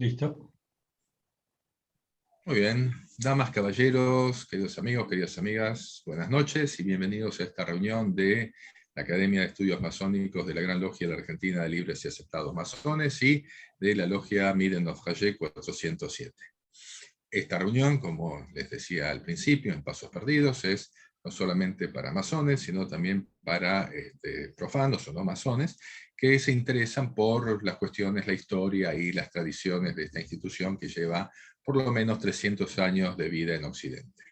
¿Listo? Muy bien, damas, caballeros, queridos amigos, queridas amigas, buenas noches y bienvenidos a esta reunión de la Academia de Estudios Masónicos de la Gran Logia de la Argentina de Libres y Aceptados Masones y de la Logia Miden of Hayek 407. Esta reunión, como les decía al principio, en Pasos Perdidos, es no solamente para masones, sino también para profanos o no masones, que se interesan por las cuestiones, la historia y las tradiciones de esta institución que lleva por lo menos 300 años de vida en Occidente.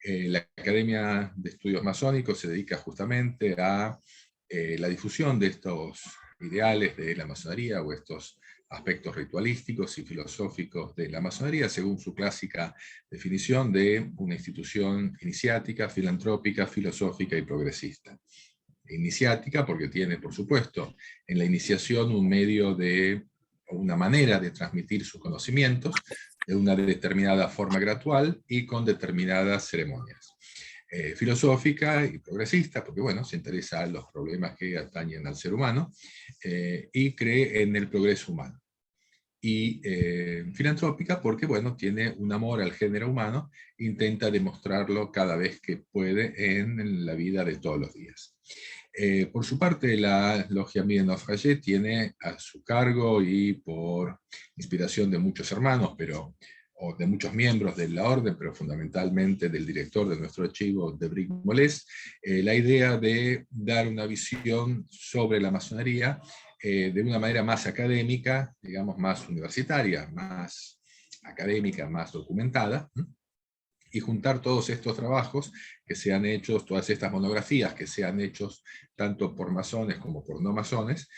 La Academia de Estudios Masónicos se dedica justamente a la difusión de estos ideales de la masonería o estos aspectos ritualísticos y filosóficos de la masonería, según su clásica definición de una institución iniciática, filantrópica, filosófica y progresista. Iniciática porque tiene, por supuesto, en la iniciación un medio de, o una manera de transmitir sus conocimientos de una determinada forma gradual y con determinadas ceremonias. Filosófica y progresista, porque bueno, se interesa en los problemas que atañen al ser humano y cree en el progreso humano. Y filantrópica porque, bueno, tiene un amor al género humano, intenta demostrarlo cada vez que puede en la vida de todos los días. Por su parte, la Logia Miden of Hayek tiene a su cargo y por inspiración de muchos hermanos, o de muchos miembros de la orden, pero fundamentalmente del director de nuestro archivo, de Brick Molés, la idea de dar una visión sobre la masonería de una manera más académica, digamos más universitaria, más académica, más documentada, y juntar todos estos trabajos que se han hecho, todas estas monografías que se han hecho tanto por masones como por no masones,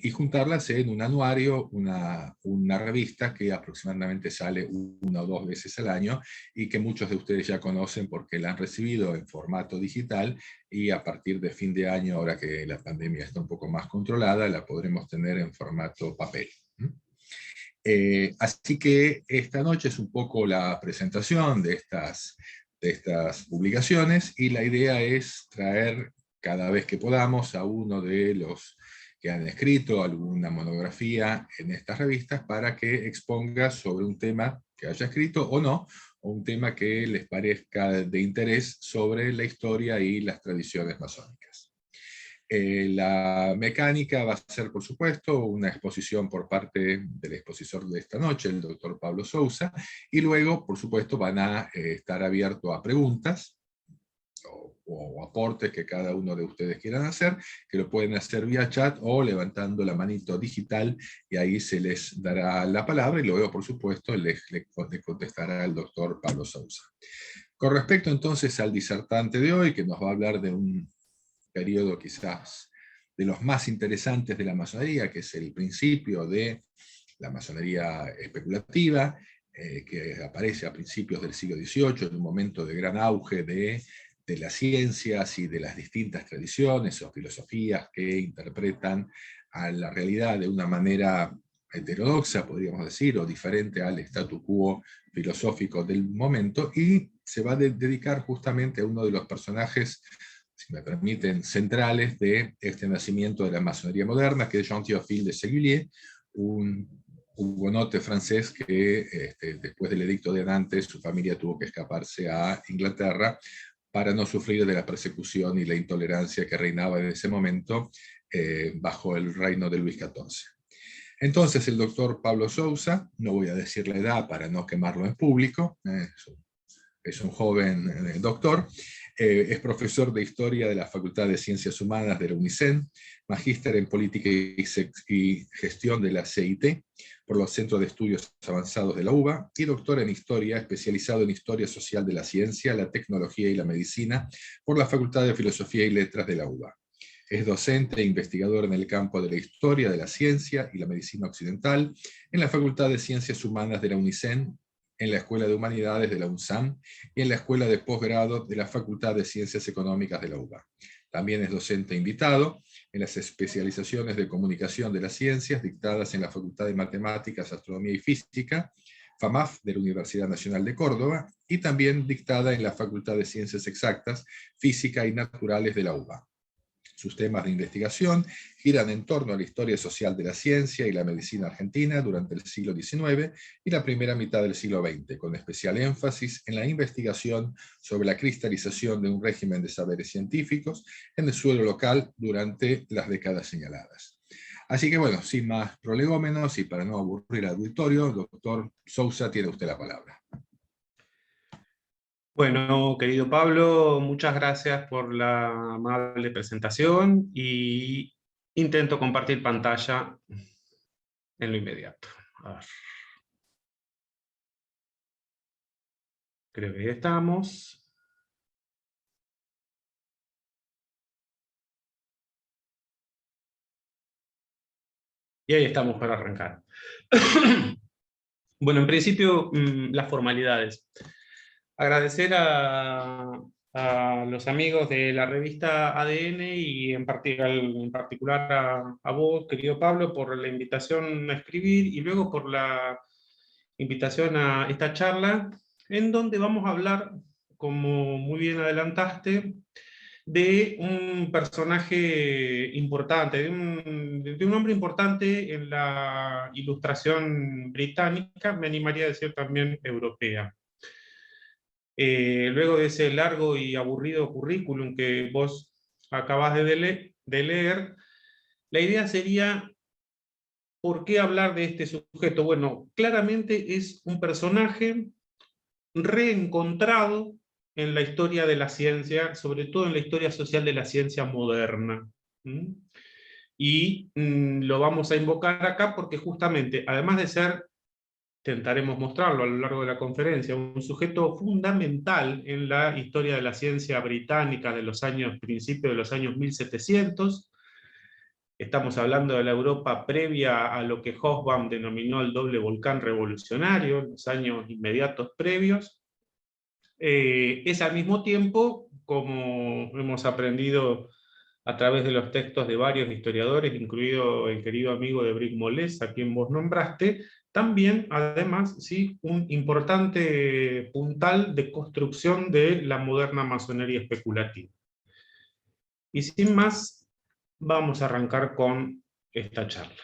y juntarlas en un anuario, una revista que aproximadamente sale una o dos veces al año y que muchos de ustedes ya conocen porque la han recibido en formato digital y a partir de fin de año, ahora que la pandemia está un poco más controlada, la podremos tener en formato papel. Así que esta noche es un poco la presentación de estas publicaciones y la idea es traer cada vez que podamos a uno de los que han escrito alguna monografía en estas revistas para que exponga sobre un tema que haya escrito o no, o un tema que les parezca de interés sobre la historia y las tradiciones masónicas. La mecánica va a ser, por supuesto, una exposición por parte del expositor de esta noche, el doctor Pablo Sousa, y luego, por supuesto, van a estar abiertos a preguntas o aportes que cada uno de ustedes quieran hacer, que lo pueden hacer vía chat o levantando la manito digital, y ahí se les dará la palabra, y luego, por supuesto, les contestará el doctor Pablo Sousa. Con respecto entonces al disertante de hoy, que nos va a hablar de un periodo quizás de los más interesantes de la masonería, que es el principio de la masonería especulativa, que aparece a principios del siglo XVIII, en un momento de gran auge de las ciencias y de las distintas tradiciones o filosofías que interpretan a la realidad de una manera heterodoxa, podríamos decir, o diferente al statu quo filosófico del momento, y se va a dedicar justamente a uno de los personajes, si me permiten, centrales de este nacimiento de la masonería moderna, que es Jean Théophile de Séguier, un hugonote francés que después del edicto de Nantes su familia tuvo que escaparse a Inglaterra para no sufrir de la persecución y la intolerancia que reinaba en ese momento bajo el reino de Luis XIV. Entonces el doctor Pablo Sousa, no voy a decir la edad para no quemarlo en público, es un joven doctor, es profesor de Historia de la Facultad de Ciencias Humanas de la UNICEN, magíster en Política y Gestión de la CIT por los Centros de Estudios Avanzados de la UBA, y doctor en Historia, especializado en Historia Social de la Ciencia, la Tecnología y la Medicina por la Facultad de Filosofía y Letras de la UBA. Es docente e investigador en el campo de la historia de la ciencia y la medicina occidental en la Facultad de Ciencias Humanas de la UNICEN, en la Escuela de Humanidades de la UNSAM y en la Escuela de Posgrado de la Facultad de Ciencias Económicas de la UBA. También es docente invitado en las especializaciones de Comunicación de las Ciencias dictadas en la Facultad de Matemáticas, Astronomía y Física, FAMAF, de la Universidad Nacional de Córdoba, y también dictada en la Facultad de Ciencias Exactas, Física y Naturales de la UBA. Sus temas de investigación giran en torno a la historia social de la ciencia y la medicina argentina durante el siglo XIX y la primera mitad del siglo XX, con especial énfasis en la investigación sobre la cristalización de un régimen de saberes científicos en el suelo local durante las décadas señaladas. Así que bueno, sin más prolegómenos y para no aburrir al auditorio, doctor Sousa, tiene usted la palabra. Bueno, querido Pablo, muchas gracias por la amable presentación y intento compartir pantalla en lo inmediato. A ver. Creo que ya estamos. Y ahí estamos para arrancar. Bueno, en principio, las formalidades. Agradecer a los amigos de la revista ADN y en particular a vos, querido Pablo, por la invitación a escribir y luego por la invitación a esta charla, en donde vamos a hablar, como muy bien adelantaste, de un personaje importante, de un hombre importante en la ilustración británica, me animaría a decir también europea. Luego de ese largo y aburrido currículum que vos acabás de leer, la idea sería, ¿por qué hablar de este sujeto? Bueno, claramente es un personaje reencontrado en la historia de la ciencia, sobre todo en la historia social de la ciencia moderna. ¿Mm? Y lo vamos a invocar acá porque justamente, además de ser, intentaremos mostrarlo a lo largo de la conferencia, un sujeto fundamental en la historia de la ciencia británica de los años, principios de los años 1700, estamos hablando de la Europa previa a lo que Hobsbawm denominó el doble volcán revolucionario, en los años inmediatos previos. Es al mismo tiempo, como hemos aprendido a través de los textos de varios historiadores, incluido el querido amigo de Bric Molés, a quien vos nombraste, también, además, sí, un importante puntal de construcción de la moderna masonería especulativa. Y sin más, vamos a arrancar con esta charla,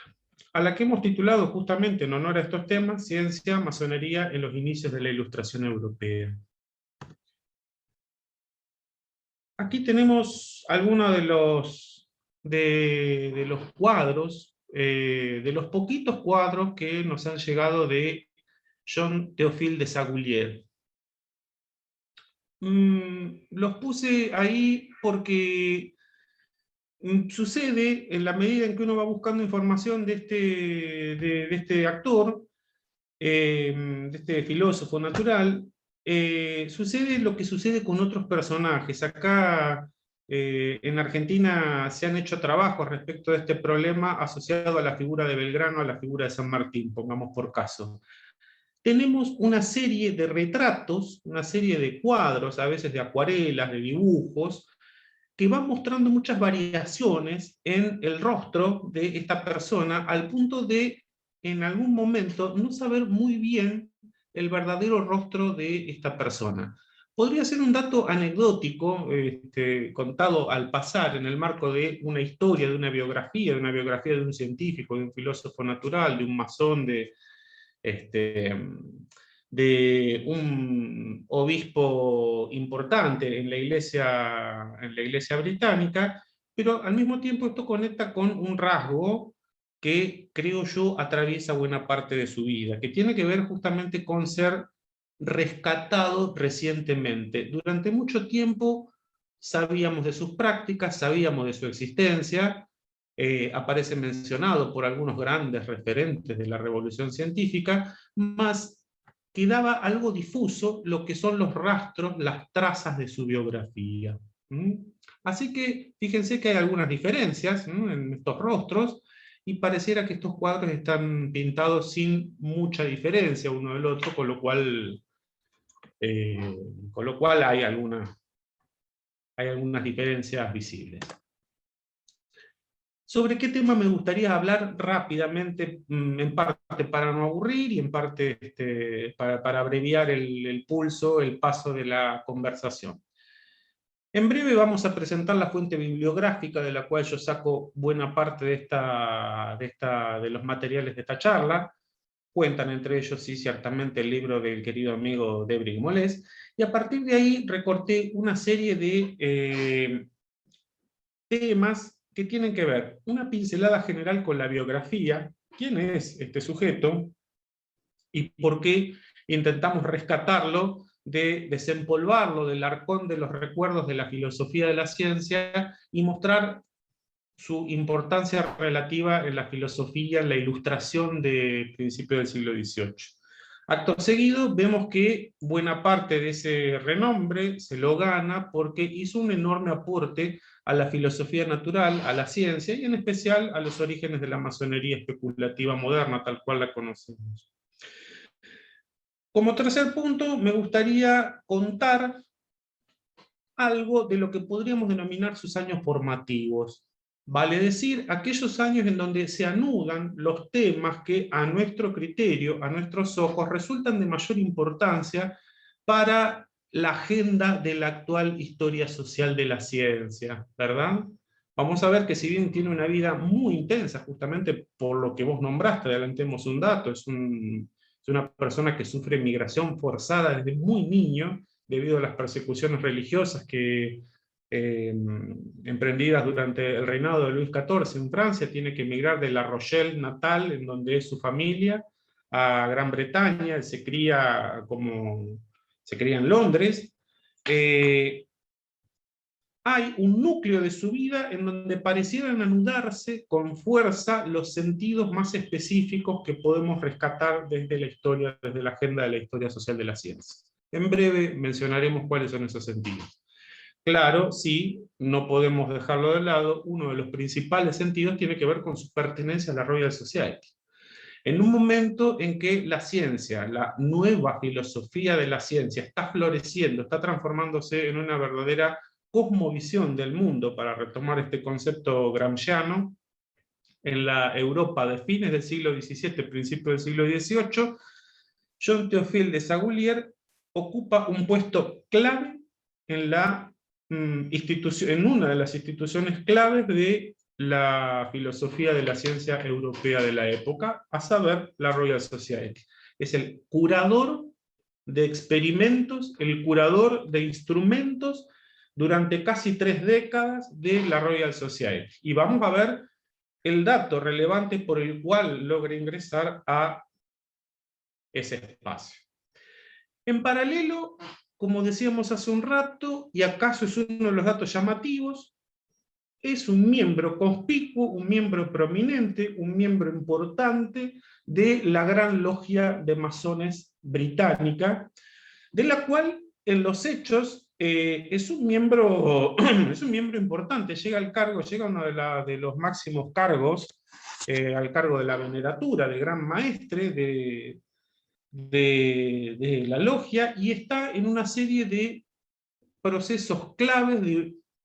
a la que hemos titulado justamente en honor a estos temas, Ciencia, Masonería en los inicios de la Ilustración Europea. Aquí tenemos algunos de los cuadros, de los poquitos cuadros que nos han llegado de Jean Théophile de Sagoulier. Los puse ahí porque sucede, en la medida en que uno va buscando información de este actor, de este filósofo natural, sucede lo que sucede con otros personajes. Acá en Argentina se han hecho trabajos respecto de este problema asociado a la figura de Belgrano, a la figura de San Martín, pongamos por caso. Tenemos una serie de retratos, una serie de cuadros, a veces de acuarelas, de dibujos, que van mostrando muchas variaciones en el rostro de esta persona, al punto de, en algún momento, no saber muy bien el verdadero rostro de esta persona. Podría ser un dato anecdótico, contado al pasar en el marco de una historia, de una biografía de un científico, de un filósofo natural, de un masón, de un obispo importante en la iglesia británica, pero al mismo tiempo esto conecta con un rasgo que creo yo atraviesa buena parte de su vida, que tiene que ver justamente con ser rescatado recientemente. Durante mucho tiempo sabíamos de sus prácticas, sabíamos de su existencia, aparece mencionado por algunos grandes referentes de la revolución científica, más quedaba algo difuso lo que son los rastros, las trazas de su biografía. Así que fíjense que hay algunas diferencias en estos rostros, y pareciera que estos cuadros están pintados sin mucha diferencia uno del otro, con lo cual hay algunas diferencias visibles. ¿Sobre qué tema me gustaría hablar rápidamente, en parte para no aburrir y en parte para abreviar el pulso, el paso de la conversación? En breve vamos a presentar la fuente bibliográfica de la cual yo saco buena parte de los materiales de esta charla. Cuentan entre ellos, sí, ciertamente el libro del querido amigo Debrig Molés, y a partir de ahí recorté una serie de temas que tienen que ver, una pincelada general con la biografía, quién es este sujeto, y por qué intentamos rescatarlo, de desempolvarlo del arcón de los recuerdos de la filosofía de la ciencia, y mostrar su importancia relativa en la filosofía, en la ilustración de principios del siglo XVIII. Acto seguido, vemos que buena parte de ese renombre se lo gana porque hizo un enorme aporte a la filosofía natural, a la ciencia, y en especial a los orígenes de la masonería especulativa moderna, tal cual la conocemos. Como tercer punto, me gustaría contar algo de lo que podríamos denominar sus años formativos. Vale decir, aquellos años en donde se anudan los temas que a nuestro criterio, a nuestros ojos, resultan de mayor importancia para la agenda de la actual historia social de la ciencia, ¿verdad? Vamos a ver que si bien tiene una vida muy intensa, justamente por lo que vos nombraste, adelantemos un dato, es una persona que sufre migración forzada desde muy niño, debido a las persecuciones religiosas emprendidas durante el reinado de Luis XIV en Francia. Tiene que emigrar de La Rochelle natal, en donde es su familia, a Gran Bretaña. Él se cría en Londres. Hay un núcleo de su vida en donde parecieran anudarse con fuerza los sentidos más específicos que podemos rescatar desde la historia, desde la agenda de la historia social de la ciencia. En breve mencionaremos cuáles son esos sentidos. Claro, sí, no podemos dejarlo de lado, uno de los principales sentidos tiene que ver con su pertenencia a la Royal Society. En un momento en que la ciencia, la nueva filosofía de la ciencia, está floreciendo, está transformándose en una verdadera cosmovisión del mundo, para retomar este concepto gramsciano, en la Europa de fines del siglo XVII, principios del siglo XVIII, Jean Théophile de Sagoulier ocupa un puesto clave en en una de las instituciones claves de la filosofía de la ciencia europea de la época, a saber, la Royal Society. Es el curador de experimentos, el curador de instrumentos durante casi 3 décadas de la Royal Society. Y vamos a ver el dato relevante por el cual logra ingresar a ese espacio. En paralelo, como decíamos hace un rato, y acaso es uno de los datos llamativos, es un miembro conspicuo, un miembro prominente, un miembro importante de la gran logia de masones británica, de la cual en los hechos es un miembro importante. Llega al cargo, llega a uno de los máximos cargos, al cargo de la veneratura, de gran maestre de la logia, y está en una serie de procesos claves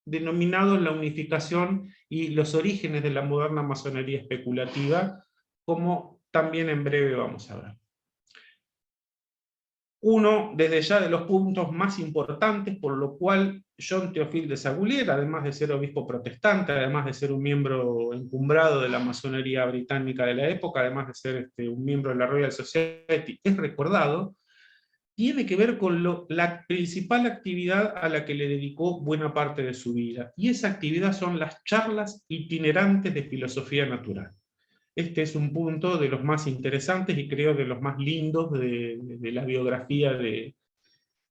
denominados la unificación y los orígenes de la moderna masonería especulativa, como también en breve vamos a ver. Uno, desde ya, de los puntos más importantes, por lo cual Jean Théophile de Sagoulier, además de ser obispo protestante, además de ser un miembro encumbrado de la masonería británica de la época, además de ser un miembro de la Royal Society, es recordado, tiene que ver con la principal actividad a la que le dedicó buena parte de su vida, y esa actividad son las charlas itinerantes de filosofía natural. Este es un punto de los más interesantes y creo de los más lindos de la biografía de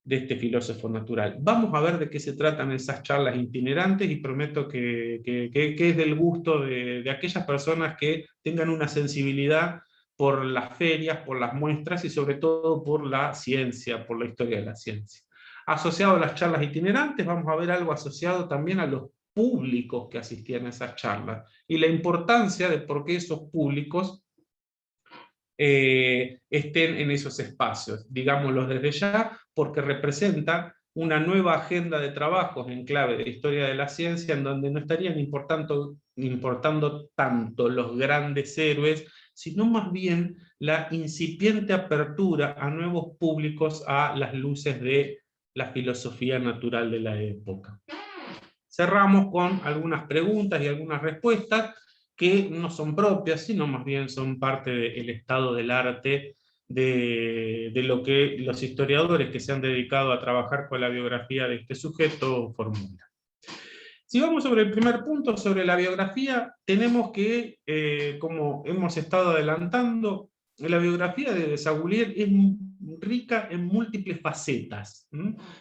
este filósofo natural. Vamos a ver de qué se tratan esas charlas itinerantes, y prometo que es del gusto de aquellas personas que tengan una sensibilidad por las ferias, por las muestras y sobre todo por la ciencia, por la historia de la ciencia. Asociado a las charlas itinerantes, vamos a ver algo asociado también a los públicos que asistían a esas charlas, y la importancia de por qué esos públicos estén en esos espacios, digámoslo desde ya, porque representa una nueva agenda de trabajos en clave de historia de la ciencia, en donde no estarían importando tanto los grandes héroes, sino más bien la incipiente apertura a nuevos públicos a las luces de la filosofía natural de la época. Cerramos con algunas preguntas y algunas respuestas que no son propias, sino más bien son parte del estado del arte, de lo que los historiadores que se han dedicado a trabajar con la biografía de este sujeto formulan. Si vamos sobre el primer punto, sobre la biografía, tenemos que, como hemos estado adelantando, la biografía de Desaguliers es rica en múltiples facetas.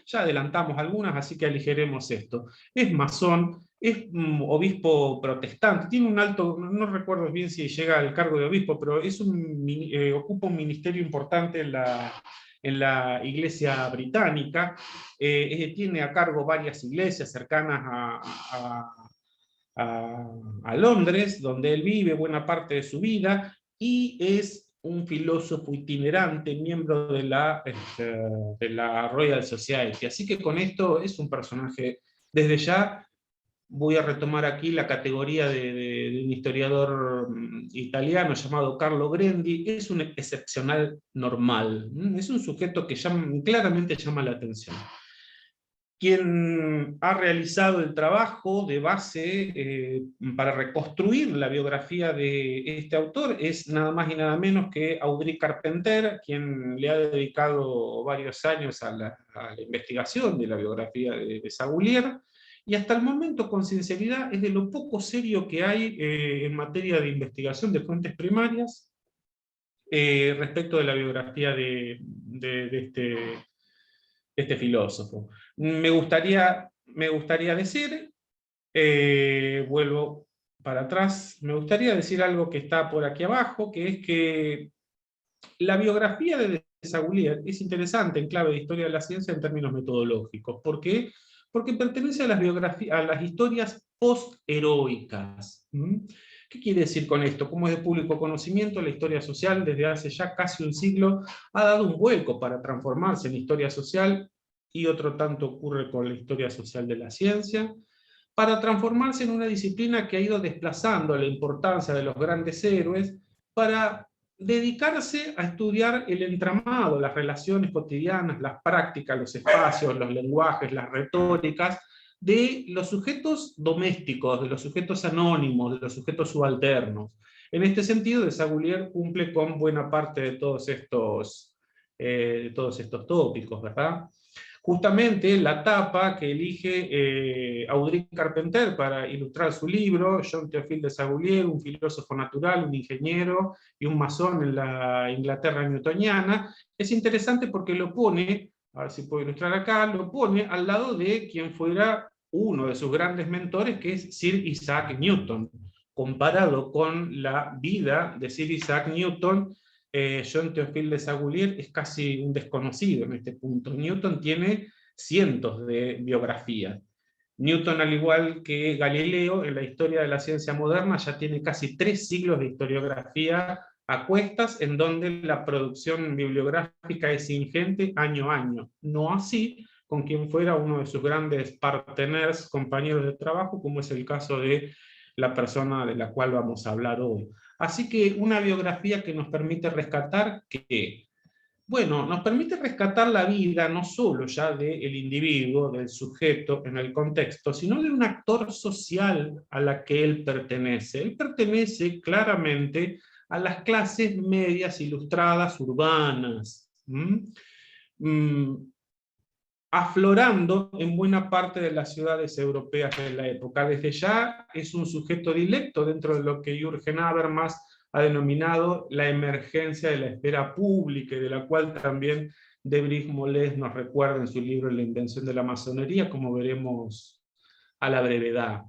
Ya adelantamos algunas, así que aligeremos esto. Es masón, es obispo protestante, tiene un alto, no recuerdo bien si llega al cargo de obispo, pero es ocupa un ministerio importante en la iglesia británica, tiene a cargo varias iglesias cercanas a Londres, donde él vive buena parte de su vida, y es un filósofo itinerante, miembro de la Royal Society. Así que con esto es un personaje, desde ya voy a retomar aquí la categoría de un historiador italiano llamado Carlo Grendi, es un excepcional normal, es un sujeto que claramente llama la atención. Quien ha realizado el trabajo de base para reconstruir la biografía de este autor es nada más y nada menos que Audrey Carpenter, quien le ha dedicado varios años a la investigación de la biografía de Desaguliers, y hasta el momento, con sinceridad, es de lo poco serio que hay en materia de investigación de fuentes primarias respecto de la biografía de este filósofo. Me gustaría decir, vuelvo para atrás, me gustaría decir algo que está por aquí abajo, que es que la biografía de Desaguliers es interesante en clave de historia de la ciencia en términos metodológicos. ¿Por qué? Porque pertenece a las historias post-heroicas. ¿Qué quiere decir con esto? Como es de público conocimiento, la historia social desde hace ya casi un siglo ha dado un vuelco para transformarse en historia social, y otro tanto ocurre con la historia social de la ciencia, para transformarse en una disciplina que ha ido desplazando la importancia de los grandes héroes para dedicarse a estudiar el entramado, las relaciones cotidianas, las prácticas, los espacios, los lenguajes, las retóricas, de los sujetos domésticos, de los sujetos anónimos, de los sujetos subalternos. En este sentido, Desaguliers cumple con buena parte de todos estos tópicos, ¿verdad? Justamente la tapa que elige Audrey Carpenter para ilustrar su libro, John Théophile Desaguliers, un filósofo natural, un ingeniero y un masón en la Inglaterra newtoniana, es interesante porque lo pone, a ver si puedo ilustrar acá, lo pone al lado de quien fuera uno de sus grandes mentores, que es Sir Isaac Newton. Comparado con la vida de Sir Isaac Newton, John Théophile Desaguliers es casi un desconocido en este punto. Newton tiene cientos de biografías. Newton, al igual que Galileo, en la historia de la ciencia moderna ya tiene casi 3 siglos de historiografía a cuestas, en donde la producción bibliográfica es ingente año a año. No así con quien fuera uno de sus grandes partners, compañeros de trabajo, como es el caso de la persona de la cual vamos a hablar hoy. Así que una biografía que nos permite rescatar que, bueno, nos permite rescatar la vida no solo ya del individuo, del sujeto en el contexto, sino de un actor social a la que él pertenece. Él pertenece claramente a las clases medias ilustradas urbanas, aflorando en buena parte de las ciudades europeas de la época. Desde ya es un sujeto directo dentro de lo que Jürgen Habermas ha denominado la emergencia de la esfera pública, y de la cual también Debris Molés nos recuerda en su libro La invención de la masonería, como veremos a la brevedad.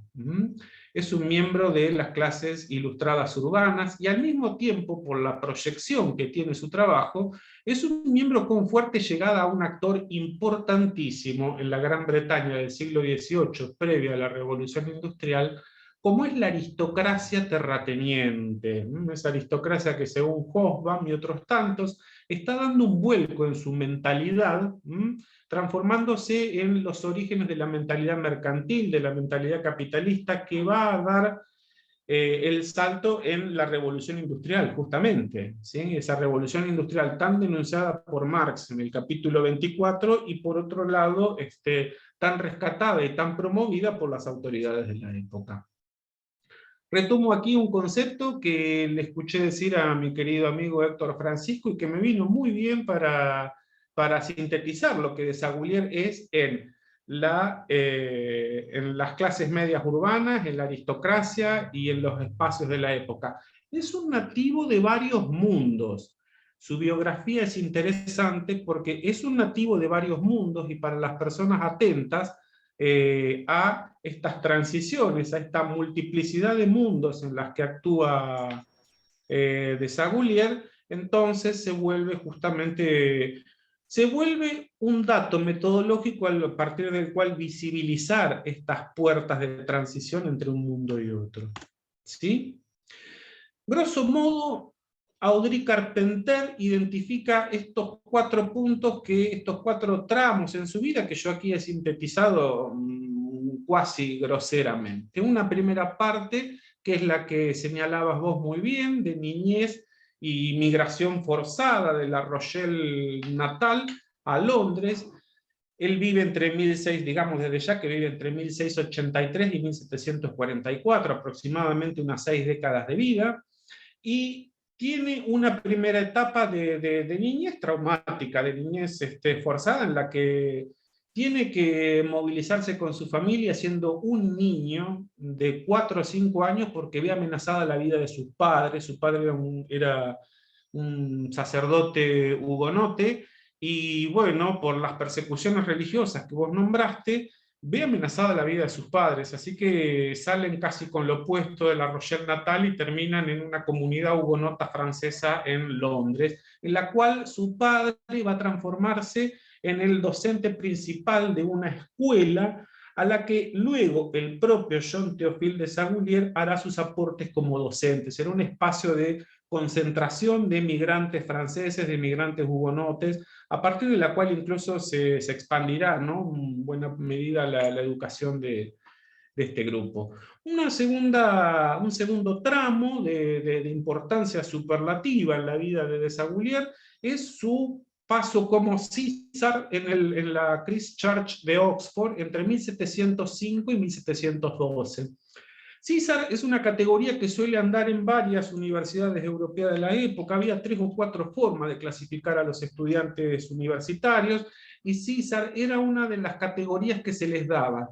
Es un miembro de las clases ilustradas urbanas, y al mismo tiempo, por la proyección que tiene su trabajo, es un miembro con fuerte llegada a un actor importantísimo en la Gran Bretaña del siglo XVIII, previo a la Revolución Industrial, como es la aristocracia terrateniente. Esa aristocracia que, según Hobsbawm y otros tantos, está dando un vuelco en su mentalidad, transformándose en los orígenes de la mentalidad mercantil, de la mentalidad capitalista, que va a dar el salto en la revolución industrial, justamente, ¿sí? Esa revolución industrial tan denunciada por Marx en el capítulo 24, y por otro lado, tan rescatada y tan promovida por las autoridades de la época. Retomo aquí un concepto que le escuché decir a mi querido amigo Héctor Francisco y que me vino muy bien para sintetizar lo que Desaguliers es en las clases medias urbanas, en la aristocracia y en los espacios de la época. Es un nativo de varios mundos. Su biografía es interesante porque es un nativo de varios mundos, y para las personas atentas a estas transiciones, a esta multiplicidad de mundos en las que actúa Desaguliers, entonces se vuelve un dato metodológico a partir del cual visibilizar estas puertas de transición entre un mundo y otro. ¿Sí? Grosso modo, Audrey Carpenter identifica estos 4 puntos, estos 4 tramos en su vida, que yo aquí he sintetizado cuasi groseramente. Una primera parte, que es la que señalabas vos muy bien, de niñez y migración forzada de La Rochelle natal a Londres. Él vive digamos desde ya que vive entre 1683 y 1744, aproximadamente unas 6 décadas de vida, y tiene una primera etapa de niñez traumática, de niñez forzada, en la que tiene que movilizarse con su familia siendo un niño de 4 o 5 años porque ve amenazada la vida de sus padres. Su padre era un sacerdote hugonote, y bueno, por las persecuciones religiosas que vos nombraste, ve amenazada la vida de sus padres, así que salen casi con lo opuesto de La Rochelle natal y terminan en una comunidad hugonota francesa en Londres, en la cual su padre va a transformarse en el docente principal de una escuela a la que luego el propio Jean Théophile Desaguliers hará sus aportes como docente. Será un espacio de concentración de migrantes franceses, de migrantes hugonotes, a partir de la cual incluso se expandirá, ¿no?, en buena medida la educación de este grupo. Un segundo tramo de importancia superlativa en la vida de Desaguliers es su paso como César en la Christ Church de Oxford entre 1705 y 1712. César es una categoría que suele andar en varias universidades europeas de la época. Había 3 o 4 formas de clasificar a los estudiantes universitarios, y César era una de las categorías que se les daba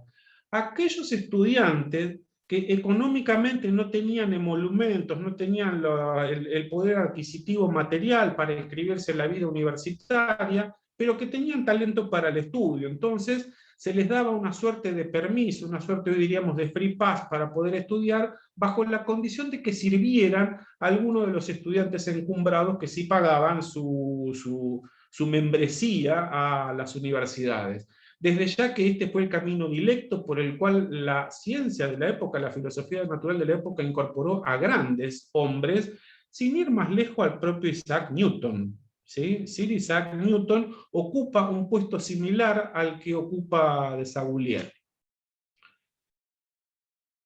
a aquellos estudiantes que económicamente no tenían emolumentos, no tenían el poder adquisitivo material para inscribirse en la vida universitaria, pero que tenían talento para el estudio. Entonces se les daba una suerte de permiso, una suerte, hoy diríamos, de free pass para poder estudiar, bajo la condición de que sirvieran a algunos de los estudiantes encumbrados que sí pagaban su membresía a las universidades. Desde ya que este fue el camino directo por el cual la ciencia de la época, la filosofía natural de la época, incorporó a grandes hombres, sin ir más lejos al propio Isaac Newton. ¿Sí? Sir Isaac Newton ocupa un puesto similar al que ocupa Desaguliers.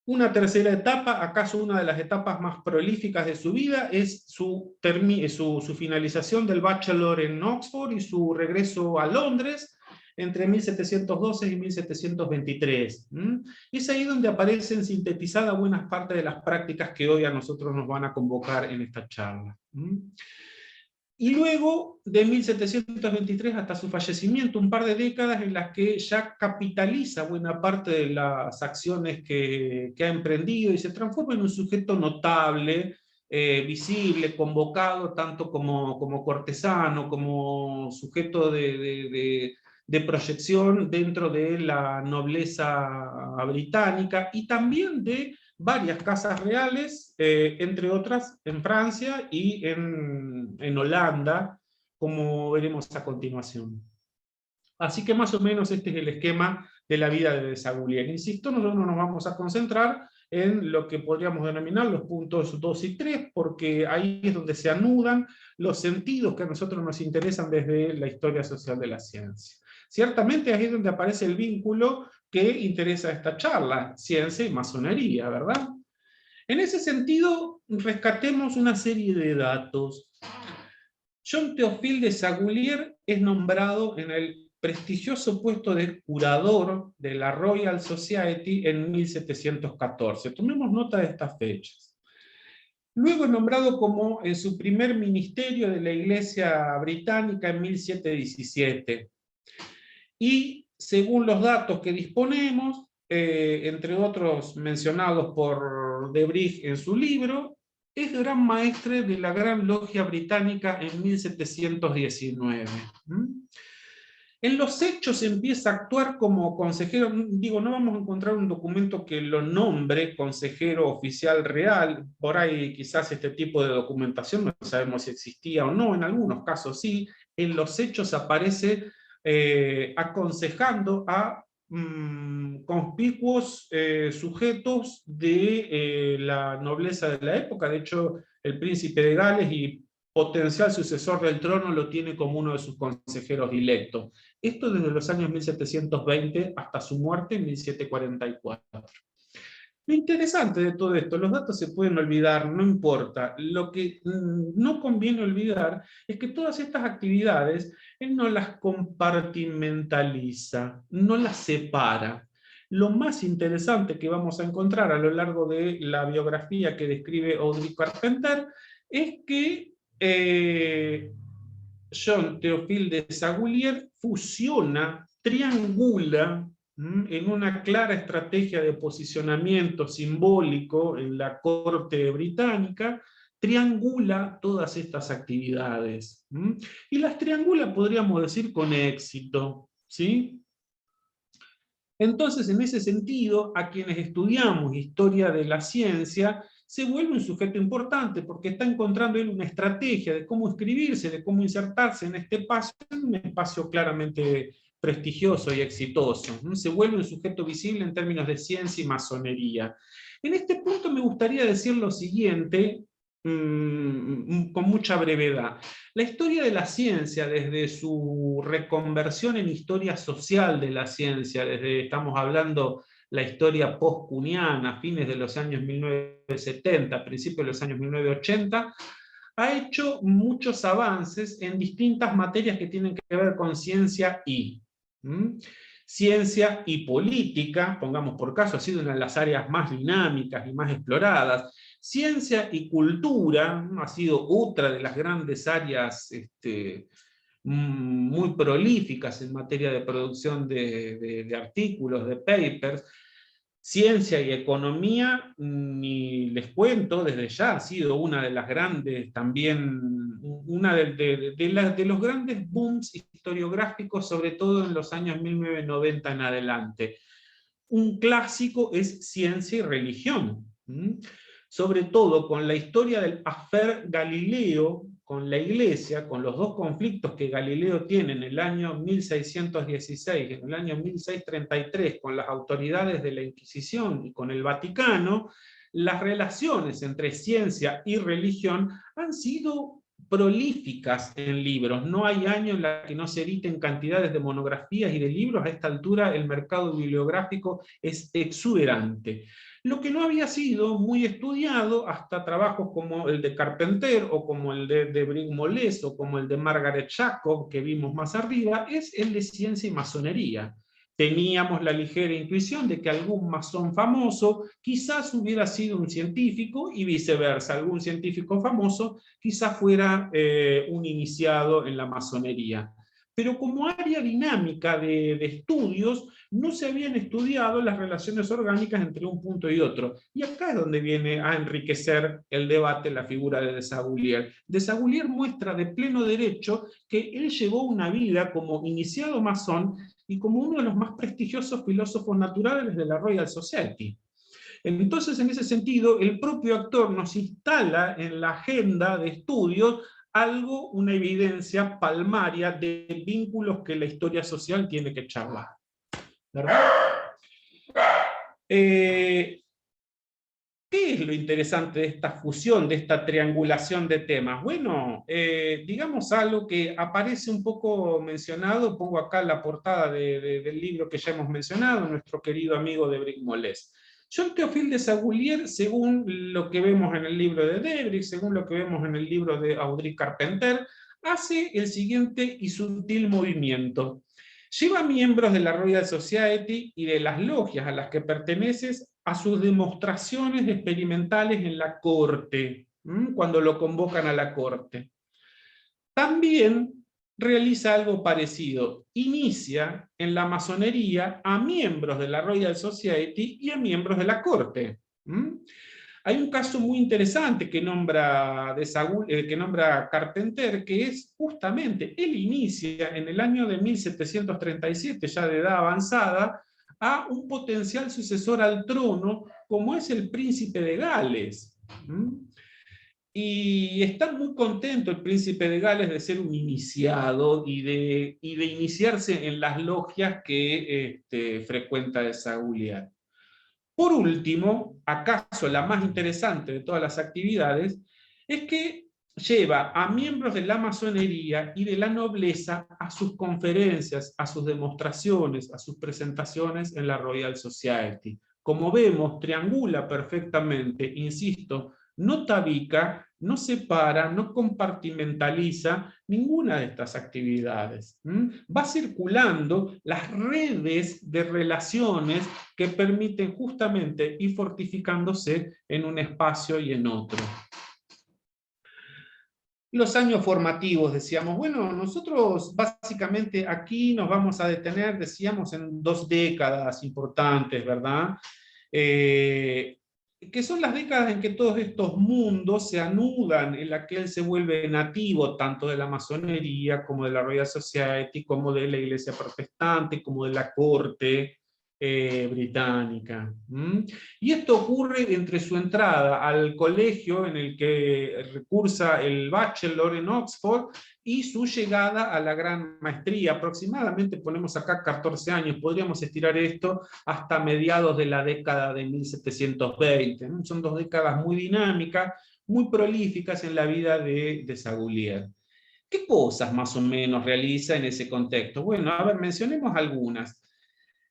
Una tercera etapa, acaso una de las etapas más prolíficas de su vida, es su finalización del bachelor en Oxford y su regreso a Londres entre 1712 y 1723. Es ahí donde aparecen sintetizadas buenas partes de las prácticas que hoy a nosotros nos van a convocar en esta charla. Y luego, de 1723 hasta su fallecimiento, un par de décadas en las que ya capitaliza buena parte de las acciones que ha emprendido y se transforma en un sujeto notable, visible, convocado, tanto como cortesano, como sujeto de proyección dentro de la nobleza británica, y también de varias casas reales, entre otras en Francia y en Holanda, como veremos a continuación. Así que más o menos este es el esquema de la vida de Desaguliers. Insisto, nosotros nos vamos a concentrar en lo que podríamos denominar los puntos 2 y 3, porque ahí es donde se anudan los sentidos que a nosotros nos interesan desde la historia social de la ciencia. Ciertamente ahí es donde aparece el vínculo que interesa esta charla, ciencia y masonería, ¿verdad? En ese sentido, rescatemos una serie de datos. John Théophile de Sagoulier es nombrado en el prestigioso puesto de curador de la Royal Society en 1714. Tomemos nota de estas fechas. Luego es nombrado como en su primer ministerio de la Iglesia Británica en 1717. Y según los datos que disponemos, entre otros mencionados por Debrij en su libro, es gran maestre de la Gran Logia Británica en 1719. En los hechos empieza a actuar como consejero, digo, no vamos a encontrar un documento que lo nombre consejero oficial real, por ahí quizás este tipo de documentación no sabemos si existía o no, en algunos casos sí, en los hechos aparece aconsejando a conspicuos sujetos de la nobleza de la época. De hecho, el príncipe de Gales y potencial sucesor del trono lo tiene como uno de sus consejeros directos. Esto desde los años 1720 hasta su muerte en 1744. Lo interesante de todo esto, los datos se pueden olvidar, no importa. Lo que no conviene olvidar es que todas estas actividades él no las compartimentaliza, no las separa. Lo más interesante que vamos a encontrar a lo largo de la biografía que describe Audrey Carpenter es que John Théophile de Sagoulier fusiona, triangula en una clara estrategia de posicionamiento simbólico en la corte británica, triangula todas estas actividades. Y las triangula, podríamos decir, con éxito, ¿sí? Entonces, en ese sentido, a quienes estudiamos historia de la ciencia, se vuelve un sujeto importante porque está encontrando él una estrategia de cómo escribirse, de cómo insertarse en este espacio, en un espacio claramente prestigioso y exitoso. Se vuelve un sujeto visible en términos de ciencia y masonería. En este punto me gustaría decir lo siguiente, con mucha brevedad. La historia de la ciencia, desde su reconversión en historia social de la ciencia, desde, estamos hablando, la historia post-cuniana, fines de los años 1970, principios de los años 1980, ha hecho muchos avances en distintas materias que tienen que ver con ciencia y. Ciencia y política, pongamos por caso, ha sido una de las áreas más dinámicas y más exploradas. Ciencia y cultura ha sido otra de las grandes áreas muy prolíficas en materia de producción de artículos, de papers. Ciencia y economía, ni les cuento, desde ya ha sido una de las grandes, también, una de los grandes booms historiográficos, sobre todo en los años 1990 en adelante. Un clásico es ciencia y religión. Sobre todo con la historia del affair Galileo, con la Iglesia, con los dos conflictos que Galileo tiene en el año 1616 y en el año 1633 con las autoridades de la Inquisición y con el Vaticano, las relaciones entre ciencia y religión han sido prolíficas en libros. No hay año en el que no se editen cantidades de monografías y de libros. A esta altura el mercado bibliográfico es exuberante. Lo que no había sido muy estudiado hasta trabajos como el de Carpenter o como el de Briggs Mollès o como el de Margaret Jacob, que vimos más arriba, es el de ciencia y masonería. Teníamos la ligera intuición de que algún masón famoso quizás hubiera sido un científico y viceversa, algún científico famoso quizás fuera un iniciado en la masonería. Pero como área dinámica de estudios, no se habían estudiado las relaciones orgánicas entre un punto y otro. Y acá es donde viene a enriquecer el debate la figura de Sagoulier. De Sagoulier muestra de pleno derecho que él llevó una vida como iniciado masón y como uno de los más prestigiosos filósofos naturales de la Royal Society. Entonces, en ese sentido, el propio autor nos instala en la agenda de estudios algo, una evidencia palmaria de vínculos que la historia social tiene que charlar. ¿Verdad? ¿Qué es lo interesante de esta fusión, de esta triangulación de temas? Bueno, digamos algo que aparece un poco mencionado, pongo acá la portada del libro que ya hemos mencionado, nuestro querido amigo de Briggs Mollès. John Théophile de Sagoulier, según lo que vemos en el libro de Debris, según lo que vemos en el libro de Audrey Carpenter, hace el siguiente y sutil movimiento. Lleva miembros de la Royal Society y de las logias a las que perteneces a sus demostraciones experimentales en la corte, cuando lo convocan a la corte. También realiza algo parecido. Inicia en la masonería a miembros de la Royal Society y a miembros de la corte. Hay un caso muy interesante que nombra Carpenter, que es justamente, él inicia en el año de 1737, ya de edad avanzada, a un potencial sucesor al trono, como es el príncipe de Gales. Y está muy contento el príncipe de Gales de ser un iniciado y de iniciarse en las logias que frecuenta de Sagoulier. Por último, acaso la más interesante de todas las actividades, es que lleva a miembros de la masonería y de la nobleza a sus conferencias, a sus demostraciones, a sus presentaciones en la Royal Society. Como vemos, triangula perfectamente, insisto, no tabica, no separa, no compartimentaliza ninguna de estas actividades. Va circulando las redes de relaciones que permiten justamente ir fortificándose en un espacio y en otro. Los años formativos, decíamos, bueno, nosotros básicamente aquí nos vamos a detener, decíamos, en 2 décadas importantes, ¿verdad? Que son las décadas en que todos estos mundos se anudan, en la que él se vuelve nativo tanto de la masonería como de la Royal Society, como de la iglesia protestante, como de la corte británica. Y esto ocurre entre su entrada al colegio en el que recursa el bachelor en Oxford y su llegada a la gran maestría. Aproximadamente, ponemos acá 14 años, podríamos estirar esto hasta mediados de la década de 1720. Son 2 décadas muy dinámicas, muy prolíficas en la vida de Sagoulier. ¿Qué cosas más o menos realiza en ese contexto? Bueno, a ver, mencionemos algunas.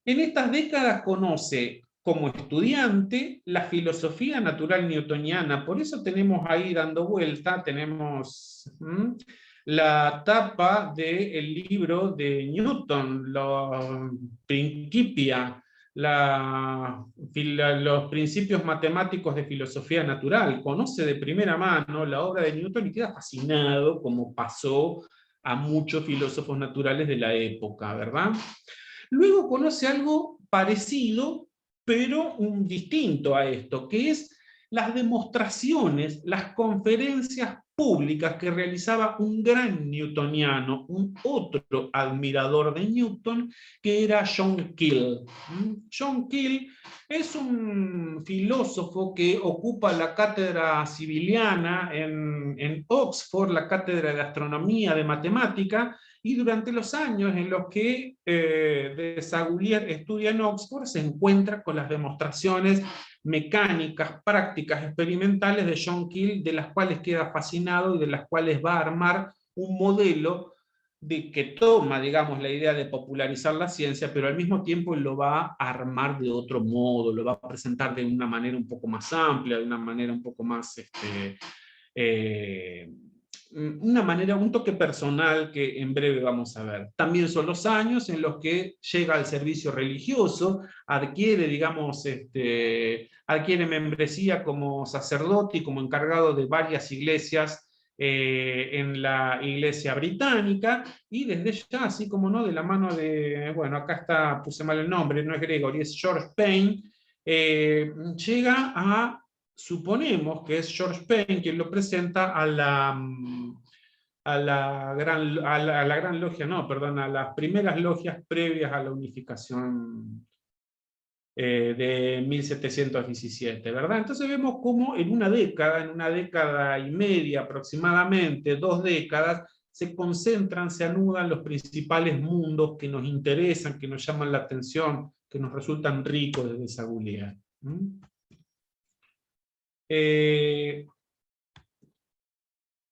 En estas décadas conoce como estudiante la filosofía natural newtoniana, por eso tenemos ahí dando vuelta, tenemos la tapa del libro de Newton, los Principia, los principios matemáticos de filosofía natural, conoce de primera mano la obra de Newton y queda fascinado, como pasó a muchos filósofos naturales de la época, ¿verdad? Luego conoce algo parecido, pero distinto a esto, que es las demostraciones, las conferencias públicas que realizaba un gran newtoniano, un otro admirador de Newton, que era John Keel. John Keel es un filósofo que ocupa la cátedra civiliana en Oxford, la cátedra de astronomía, de matemática, y durante los años en los que de Sagoulier estudia en Oxford, se encuentra con las demostraciones mecánicas, prácticas, experimentales de John Keel, de las cuales queda fascinado y de las cuales va a armar un modelo que toma, digamos, la idea de popularizar la ciencia, pero al mismo tiempo lo va a armar de otro modo, lo va a presentar de una manera un poco más amplia, de una manera un poco más un toque personal que en breve vamos a ver. También son los años en los que llega al servicio religioso, adquiere, digamos, adquiere membresía como sacerdote y como encargado de varias iglesias en la iglesia británica, y desde ya, así como no, de la mano de, bueno, acá está, puse mal el nombre, no es Gregory, es George Payne, llega a, suponemos que es George Payne quien lo presenta a la gran logia, no, perdón, a las primeras logias previas a la unificación de 1717, ¿verdad? Entonces vemos cómo en una década y media aproximadamente, 2 décadas, se concentran, se anudan los principales mundos que nos interesan, que nos llaman la atención, que nos resultan ricos desde Sagoulier.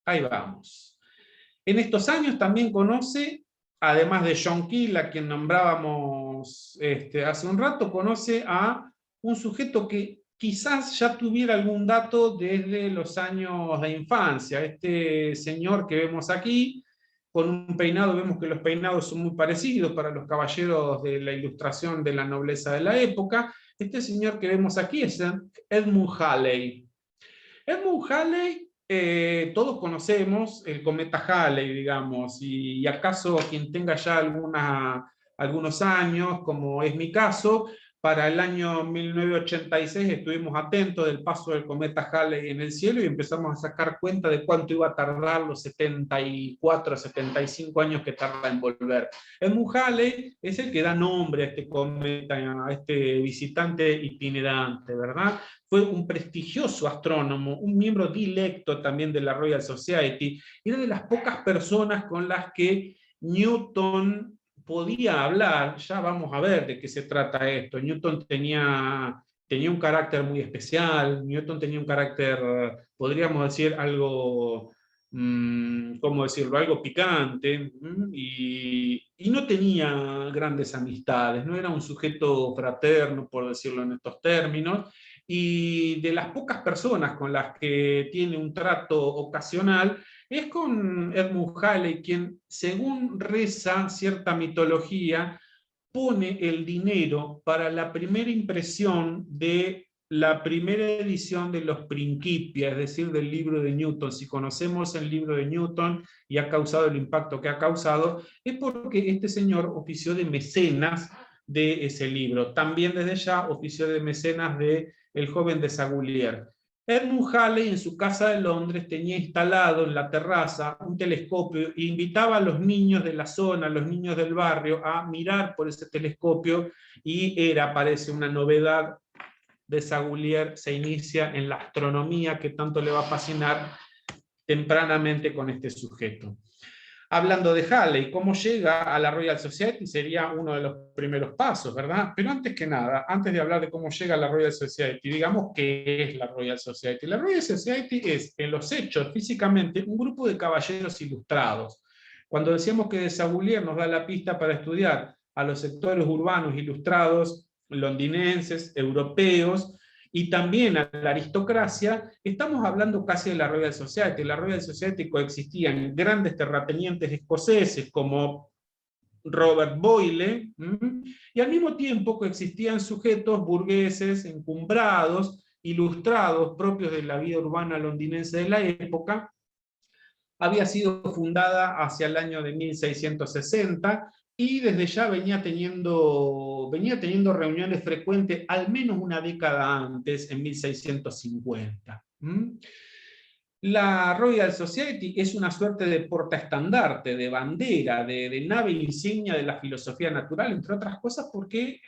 Ahí vamos. En estos años también conoce, además de John Keel, a quien nombrábamos hace un rato, conoce a un sujeto que quizás ya tuviera algún dato desde los años de infancia. Este señor que vemos aquí, con un peinado, vemos que los peinados son muy parecidos para los caballeros de la ilustración de la nobleza de la época. Este señor que vemos aquí es Edmund Halley. Edmund Halley, todos conocemos el cometa Halley, digamos, y acaso quien tenga ya algunos años, como es mi caso, para el año 1986 estuvimos atentos del paso del cometa Halley en el cielo y empezamos a sacar cuenta de cuánto iba a tardar los 74, 75 años que tarda en volver. Edmund Halley es el que da nombre a este cometa, a este visitante itinerante, ¿verdad? Fue un prestigioso astrónomo, un miembro directo también de la Royal Society, y era de las pocas personas con las que Newton podía hablar. Ya vamos a ver de qué se trata esto. Newton tenía un carácter muy especial, Newton tenía un carácter, podríamos decir, algo, ¿cómo decirlo?, algo picante, y no tenía grandes amistades, no era un sujeto fraterno, por decirlo en estos términos, y de las pocas personas con las que tiene un trato ocasional es con Edmund Halley, quien, según reza cierta mitología, pone el dinero para la primera impresión de la primera edición de los Principia, es decir, del libro de Newton. Si conocemos el libro de Newton y ha causado el impacto que ha causado, es porque este señor ofició de mecenas de ese libro. También desde ya ofició de mecenas de El joven de Sagoulier. Edmund Halley en su casa de Londres tenía instalado en la terraza un telescopio e invitaba a los niños de la zona, a los niños del barrio, a mirar por ese telescopio, y parece una novedad de Sagoulier, se inicia en la astronomía que tanto le va a fascinar tempranamente con este sujeto. Hablando de Halley, cómo llega a la Royal Society sería uno de los primeros pasos, ¿verdad? Pero antes que nada, antes de hablar de cómo llega a la Royal Society, digamos qué es la Royal Society. La Royal Society es, en los hechos, físicamente, un grupo de caballeros ilustrados. Cuando decíamos que de Sagoulier nos da la pista para estudiar a los sectores urbanos ilustrados, londinenses, europeos, y también a la aristocracia, estamos hablando casi de la Royal Society. La Royal Society coexistían grandes terratenientes escoceses como Robert Boyle, y al mismo tiempo coexistían sujetos burgueses, encumbrados, ilustrados, propios de la vida urbana londinense de la época. Había sido fundada hacia el año de 1660, y desde ya venía teniendo reuniones frecuentes al menos una década antes, en 1650. La Royal Society es una suerte de portaestandarte, de bandera, de nave insignia de la filosofía natural, entre otras cosas porque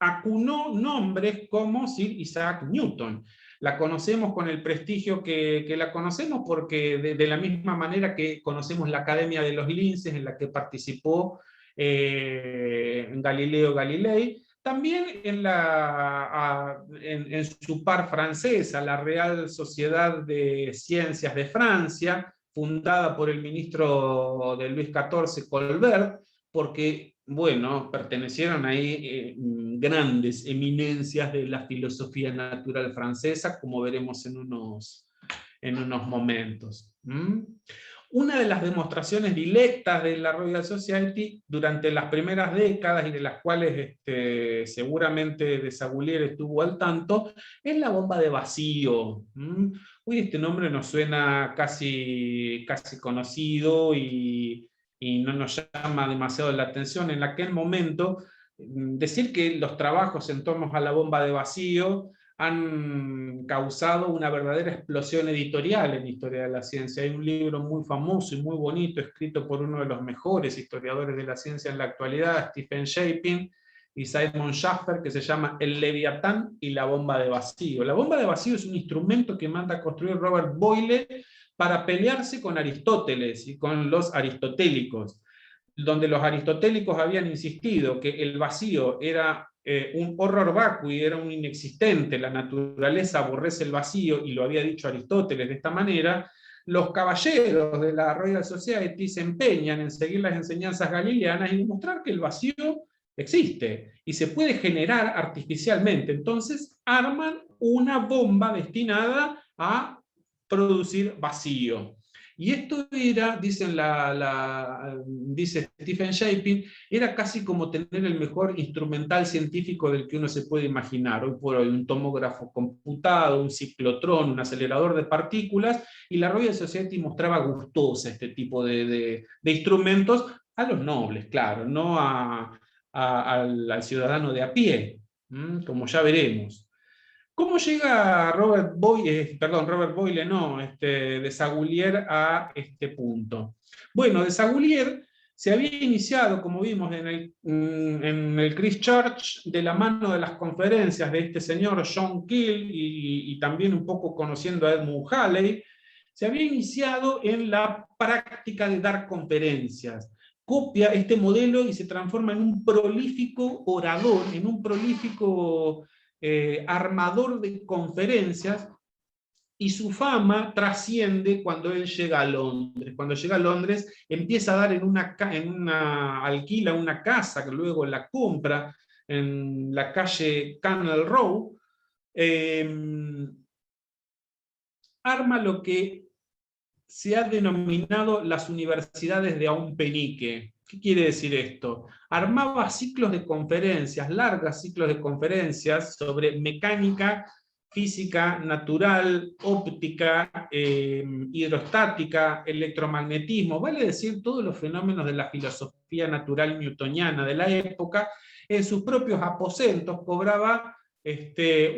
acunó nombres como Sir Isaac Newton. La conocemos con el prestigio que la conocemos porque de la misma manera que conocemos la Academia de los Linces, en la que participó Galileo Galilei, también en su par francesa, la Real Sociedad de Ciencias de Francia, fundada por el ministro de Luis XIV, Colbert, porque, bueno, pertenecieron ahí grandes eminencias de la filosofía natural francesa, como veremos en unos momentos. Una de las demostraciones directas de la Royal Society durante las primeras décadas, y de las cuales seguramente de Sagoulier estuvo al tanto, es la bomba de vacío. Hoy este nombre nos suena casi conocido y no nos llama demasiado la atención. En aquel momento, decir que los trabajos en torno a la bomba de vacío han causado una verdadera explosión editorial en la historia de la ciencia. Hay un libro muy famoso y muy bonito, escrito por uno de los mejores historiadores de la ciencia en la actualidad, Stephen Shapin y Simon Schaffer, que se llama El Leviatán y la bomba de vacío. La bomba de vacío es un instrumento que manda a construir Robert Boyle para pelearse con Aristóteles y con los aristotélicos, donde los aristotélicos habían insistido que el vacío era un horror vacui, era un inexistente, la naturaleza aborrece el vacío, y lo había dicho Aristóteles de esta manera. Los caballeros de la Royal Society se empeñan en seguir las enseñanzas galileanas y demostrar que el vacío existe y se puede generar artificialmente. Entonces arman una bomba destinada a producir vacío. Y esto era, dice Stephen Shapin, era casi como tener el mejor instrumental científico del que uno se puede imaginar. Hoy por hoy, un tomógrafo computado, un ciclotrón, un acelerador de partículas, y la Royal Society mostraba gustosa este tipo de instrumentos a los nobles, claro, no al ciudadano de a pie, como ya veremos. ¿Cómo llega Robert Boyle, no, Desaguliers a este punto? Bueno, Desaguliers se había iniciado, como vimos en el Christchurch, de la mano de las conferencias de este señor John Keel y también un poco conociendo a Edmund Halley, se había iniciado en la práctica de dar conferencias. Copia este modelo y se transforma en un prolífico orador, en un prolífico armador de conferencias, y su fama trasciende cuando él llega a Londres. Cuando llega a Londres empieza a dar alquila una casa que luego la compra en la calle Canal Row, arma lo que se ha denominado las universidades de a un penique. ¿Qué quiere decir esto? Armaba ciclos de conferencias, largas ciclos de conferencias sobre mecánica, física natural, óptica, hidrostática, electromagnetismo, vale decir todos los fenómenos de la filosofía natural newtoniana de la época. En sus propios aposentos cobraba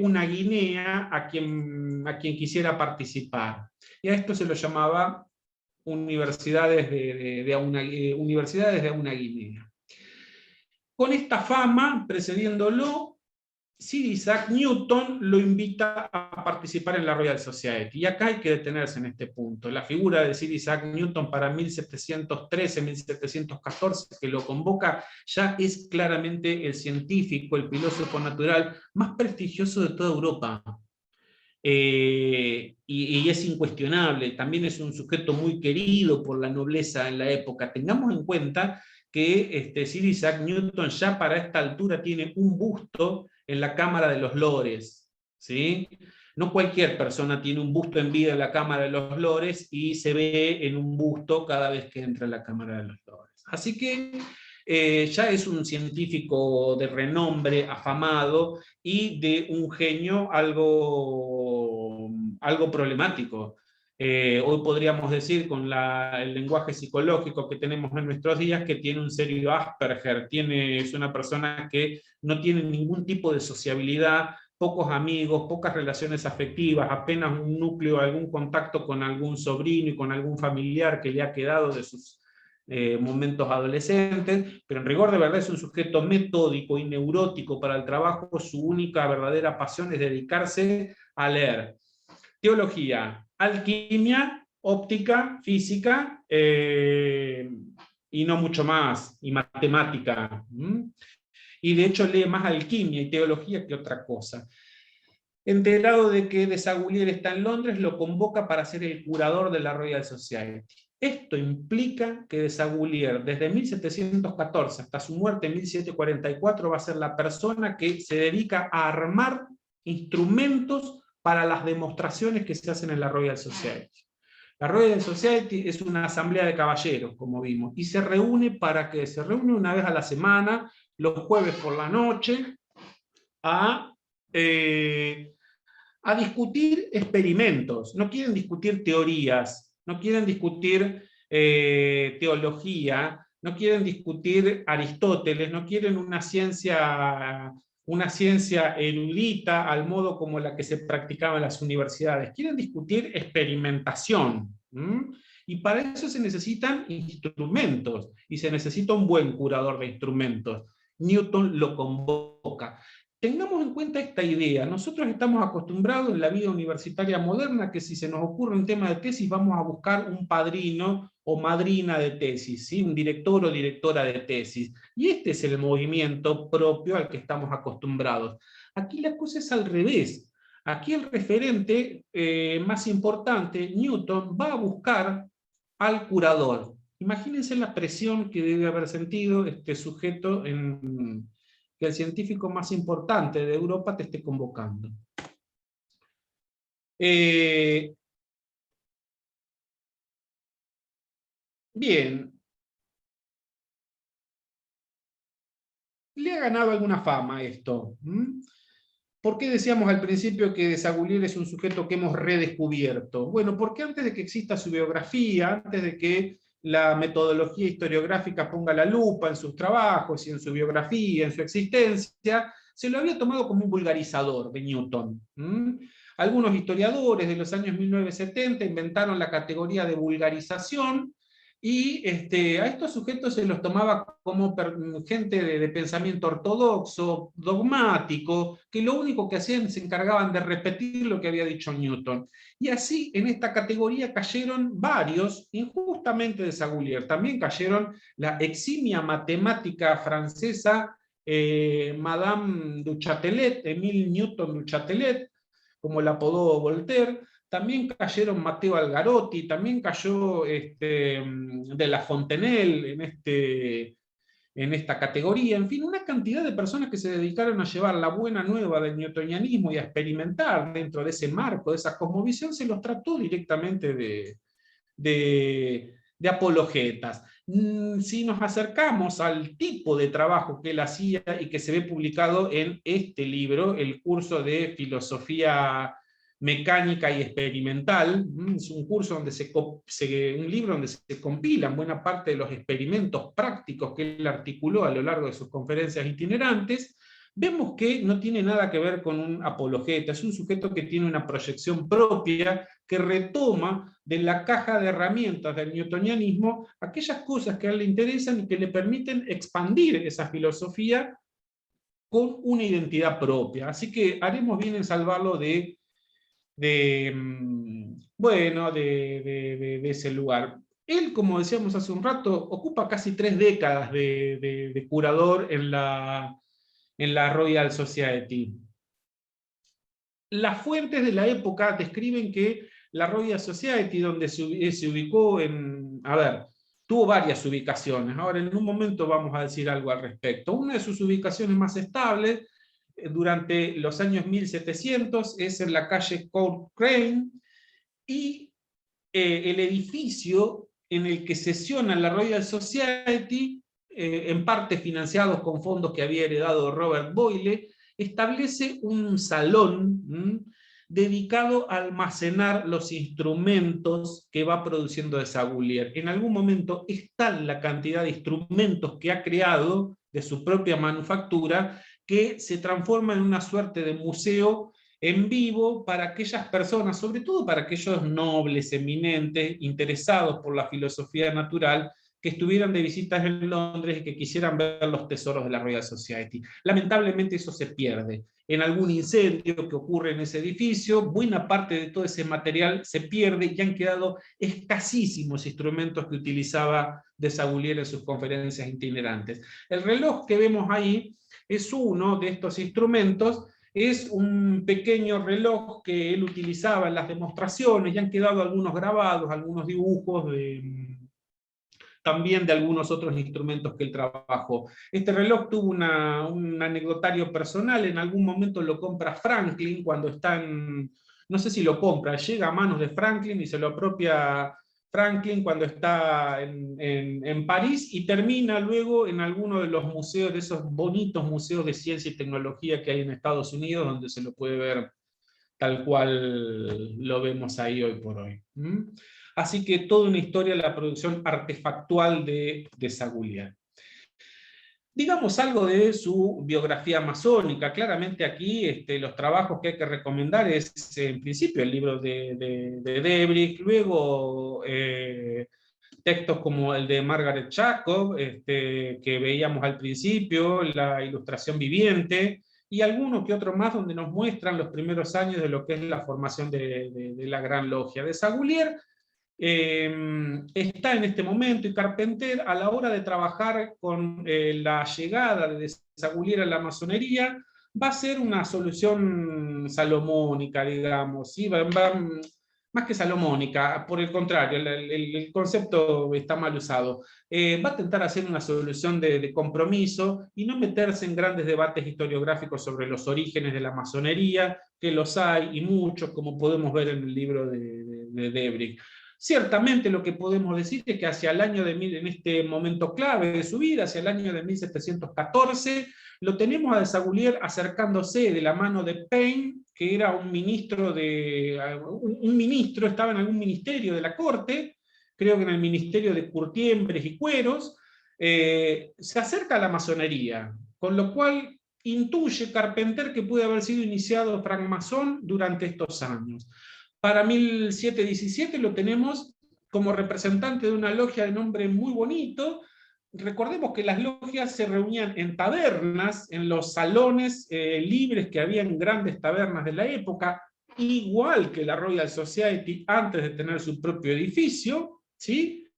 una guinea a quien quisiera participar. Y a esto se lo llamaba universidades universidades de una guinea. Con esta fama, precediéndolo, Sir Isaac Newton lo invita a participar en la Royal Society. Y acá hay que detenerse en este punto. La figura de Sir Isaac Newton para 1713-1714, que lo convoca, ya es claramente el científico, el filósofo natural más prestigioso de toda Europa. Y es incuestionable, también es un sujeto muy querido por la nobleza en la época. Tengamos en cuenta que Sir Isaac Newton ya para esta altura tiene un busto en la Cámara de los Lores, ¿sí? No cualquier persona tiene un busto en vida en la Cámara de los Lores y se ve en un busto cada vez que entra en la Cámara de los Lores. Así que ya es un científico de renombre, afamado, y de un genio algo problemático. Hoy podríamos decir, con el lenguaje psicológico que tenemos en nuestros días, que tiene un serio Asperger, es una persona que no tiene ningún tipo de sociabilidad, pocos amigos, pocas relaciones afectivas, apenas un núcleo, algún contacto con algún sobrino y con algún familiar que le ha quedado de sus momentos adolescentes, pero en rigor de verdad es un sujeto metódico y neurótico para el trabajo. Su única verdadera pasión es dedicarse a leer teología, alquimia, óptica, física, y no mucho más, y matemática. Y de hecho lee más alquimia y teología que otra cosa. Enterado de que Desaguliers está en Londres, lo convoca para ser el curador de la Royal Society. Esto implica que Desaguliers, desde 1714 hasta su muerte en 1744, va a ser la persona que se dedica a armar instrumentos para las demostraciones que se hacen en la Royal Society. La Royal Society es una asamblea de caballeros, como vimos, y se reúne ¿para qué? Se reúne una vez a la semana, los jueves por la noche, a discutir experimentos. No quieren discutir teorías, no quieren discutir teología, no quieren discutir Aristóteles, no quieren una ciencia erudita al modo como la que se practicaba en las universidades. Quieren discutir experimentación. Y para eso se necesitan instrumentos, y se necesita un buen curador de instrumentos. Newton lo convoca. Tengamos en cuenta esta idea. Nosotros estamos acostumbrados en la vida universitaria moderna que si se nos ocurre un tema de tesis vamos a buscar un padrino o madrina de tesis, ¿sí? Un director o directora de tesis. Y este es el movimiento propio al que estamos acostumbrados. Aquí la cosa es al revés. Aquí el referente más importante, Newton, va a buscar al curador. Imagínense la presión que debe haber sentido este sujeto en que el científico más importante de Europa te esté convocando. Bien. Le ha ganado alguna fama esto. ¿Por qué decíamos al principio que Desaguliers es un sujeto que hemos redescubierto? Bueno, porque antes de que exista su biografía, antes de que la metodología historiográfica ponga la lupa en sus trabajos y en su biografía, en su existencia, se lo había tomado como un vulgarizador de Newton. Algunos historiadores de los años 1970 inventaron la categoría de vulgarización, y a estos sujetos se los tomaba como gente de pensamiento ortodoxo, dogmático, que lo único que hacían se encargaban de repetir lo que había dicho Newton. Y así en esta categoría cayeron varios, injustamente de Desaguliers. También cayeron la eximia matemática francesa Madame du Châtelet, Émile Newton du Châtelet, como la apodó Voltaire. También cayeron Matteo Algarotti, también cayó de la Fontenelle en esta categoría. En fin, una cantidad de personas que se dedicaron a llevar la buena nueva del newtonianismo y a experimentar dentro de ese marco, de esa cosmovisión, se los trató directamente de apologetas. Si nos acercamos al tipo de trabajo que él hacía y que se ve publicado en este libro, el curso de filosofía mecánica y experimental, es un curso donde un libro donde se compilan buena parte de los experimentos prácticos que él articuló a lo largo de sus conferencias itinerantes. Vemos que no tiene nada que ver con un apologeta, es un sujeto que tiene una proyección propia, que retoma de la caja de herramientas del newtonianismo aquellas cosas que a él le interesan y que le permiten expandir esa filosofía con una identidad propia. Así que haremos bien en salvarlo de ese lugar. Él, como decíamos hace un rato, ocupa casi 3 décadas de curador en la Royal Society. Las fuentes de la época describen que la Royal Society, donde se ubicó tuvo varias ubicaciones. Ahora, en un momento vamos a decir algo al respecto. Una de sus ubicaciones más estables durante los años 1700 es en la calle Court Crane, y el edificio en el que sesiona la Royal Society, en parte financiados con fondos que había heredado Robert Boyle, establece un salón dedicado a almacenar los instrumentos que va produciendo Desaguliers. En algún momento es tal la cantidad de instrumentos que ha creado de su propia manufactura que se transforma en una suerte de museo en vivo para aquellas personas, sobre todo para aquellos nobles, eminentes, interesados por la filosofía natural, que estuvieran de visitas en Londres y que quisieran ver los tesoros de la Royal Society. Lamentablemente eso se pierde. En algún incendio que ocurre en ese edificio, buena parte de todo ese material se pierde y han quedado escasísimos instrumentos que utilizaba Desaguliers en sus conferencias itinerantes. El reloj que vemos ahí es uno de estos instrumentos. Es un pequeño reloj que él utilizaba en las demostraciones, y han quedado algunos grabados, algunos dibujos también de algunos otros instrumentos que él trabajó. Este reloj tuvo un anecdotario personal. En algún momento lo compra Franklin cuando está no sé si lo compra, llega a manos de Franklin y se lo apropia Franklin cuando está en París, y termina luego en alguno de los museos, de esos bonitos museos de ciencia y tecnología que hay en Estados Unidos, donde se lo puede ver tal cual lo vemos ahí hoy por hoy. Así que toda una historia de la producción artefactual de Desaguliers. Digamos algo de su biografía masónica. Claramente aquí los trabajos que hay que recomendar es, en principio, el libro de Debrich, luego textos como el de Margaret Jacob, que veíamos al principio, la ilustración viviente, y alguno que otro más donde nos muestran los primeros años de lo que es la formación de la Gran Logia. Desaguliers está en este momento, y Carpentier, a la hora de trabajar con la llegada de Desaguliers a la masonería, va a ser una solución salomónica, digamos, ¿sí? más que salomónica, por el contrario, el concepto está mal usado. Va a intentar hacer una solución de compromiso y no meterse en grandes debates historiográficos sobre los orígenes de la masonería, que los hay y muchos, como podemos ver en el libro de Debrich. Ciertamente lo que podemos decir es que hacia el año en este momento clave de su vida, hacia el año de 1714, lo tenemos a Desaguliers acercándose de la mano de Paine, que era un ministro, estaba en algún ministerio de la corte, creo que en el ministerio de Curtiembres y Cueros, se acerca a la masonería, con lo cual intuye Carpenter que puede haber sido iniciado francmasón durante estos años. Para 1717 lo tenemos como representante de una logia de nombre muy bonito. Recordemos que las logias se reunían en tabernas, en los salones libres que había en grandes tabernas de la época, igual que la Royal Society antes de tener su propio edificio, ¿sí?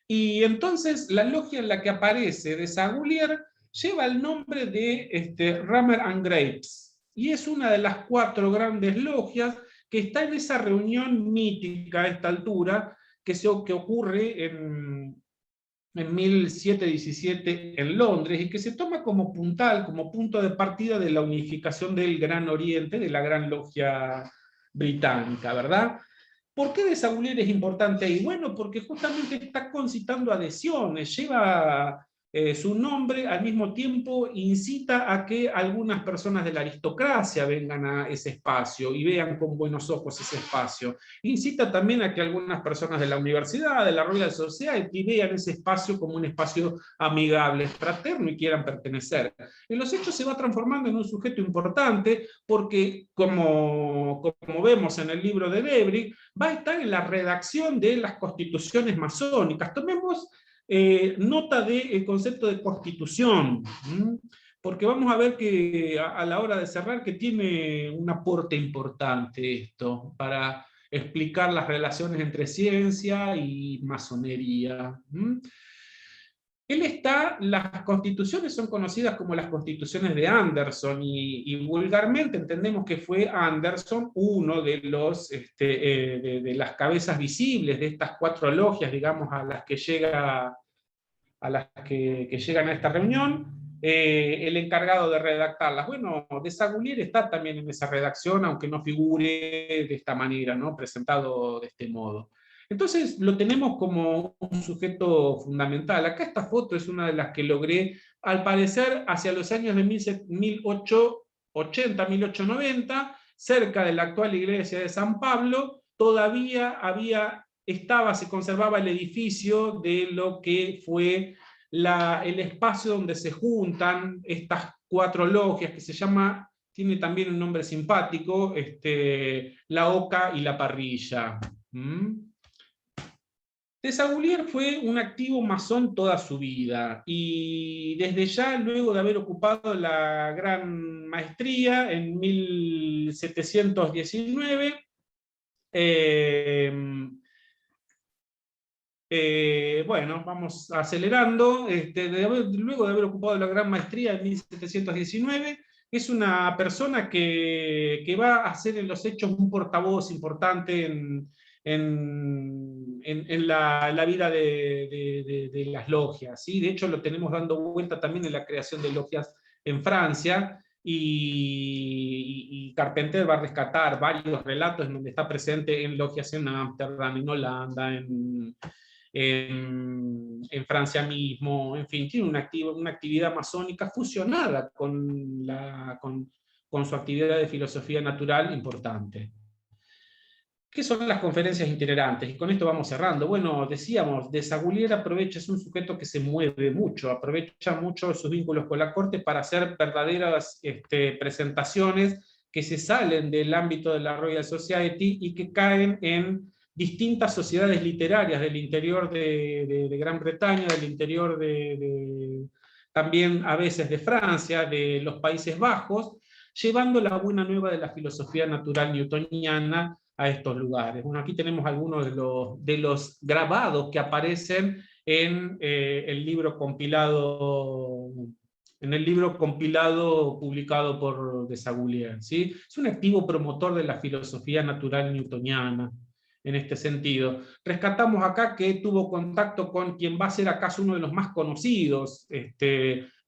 Y entonces la logia en la que aparece Desaguliers lleva el nombre de Rammer and Grapes, y es una de las 4 grandes logias que está en esa reunión mítica a esta altura, que ocurre en 1717 en Londres, y que se toma como puntal, como punto de partida de la unificación del Gran Oriente, de la Gran Logia Británica, ¿verdad? ¿Por qué Desaguliers es importante ahí? Bueno, porque justamente está concitando adhesiones, lleva su nombre, al mismo tiempo incita a que algunas personas de la aristocracia vengan a ese espacio y vean con buenos ojos ese espacio. Incita también a que algunas personas de la universidad, de la Royal Society, vean ese espacio como un espacio amigable, fraterno y quieran pertenecer. En los hechos se va transformando en un sujeto importante porque, como vemos en el libro de Debrich, va a estar en la redacción de las constituciones masónicas. Tomemos nota del concepto de constitución, porque vamos a ver que a la hora de cerrar que tiene un aporte importante esto para explicar las relaciones entre ciencia y masonería. Las constituciones son conocidas como las constituciones de Anderson, y vulgarmente entendemos que fue Anderson uno de de las cabezas visibles de estas 4 logias, digamos, a las que llegan a esta reunión, el encargado de redactarlas. Bueno, Desaguliers está también en esa redacción, aunque no figure de esta manera, ¿no? Presentado de este modo. Entonces lo tenemos como un sujeto fundamental. Acá esta foto es una de las que logré, al parecer, hacia los años de 1880, 1890, cerca de la actual iglesia de San Pablo, todavía se conservaba el edificio de lo que fue el espacio donde se juntan estas 4 logias, que tiene también un nombre simpático, la Oca y la Parrilla. Desaguliers fue un activo masón toda su vida, y desde ya, luego de haber ocupado la gran maestría en 1719, bueno, vamos acelerando. Luego de haber ocupado la gran maestría en 1719, es una persona que va a ser en los hechos un portavoz importante en la vida de las logias, ¿sí? De hecho, lo tenemos dando vuelta también en la creación de logias en Francia, y Carpenter va a rescatar varios relatos en donde está presente en logias en Ámsterdam, en Holanda, en Francia mismo, en fin, tiene una actividad masónica fusionada con su actividad de filosofía natural importante. ¿Qué son las conferencias itinerantes? Y con esto vamos cerrando. Bueno, decíamos, Desaguliers es un sujeto que se mueve mucho, aprovecha mucho sus vínculos con la corte para hacer verdaderas presentaciones que se salen del ámbito de la Royal Society y que caen en distintas sociedades literarias del interior de Gran Bretaña, del interior también a veces de Francia, de los Países Bajos, llevando la buena nueva de la filosofía natural newtoniana a estos lugares. Bueno, aquí tenemos algunos de los grabados que aparecen en el libro compilado publicado por Desaguliers, ¿sí? Es un activo promotor de la filosofía natural newtoniana. en este sentido. Rescatamos acá que tuvo contacto con quien va a ser acaso uno de los más conocidos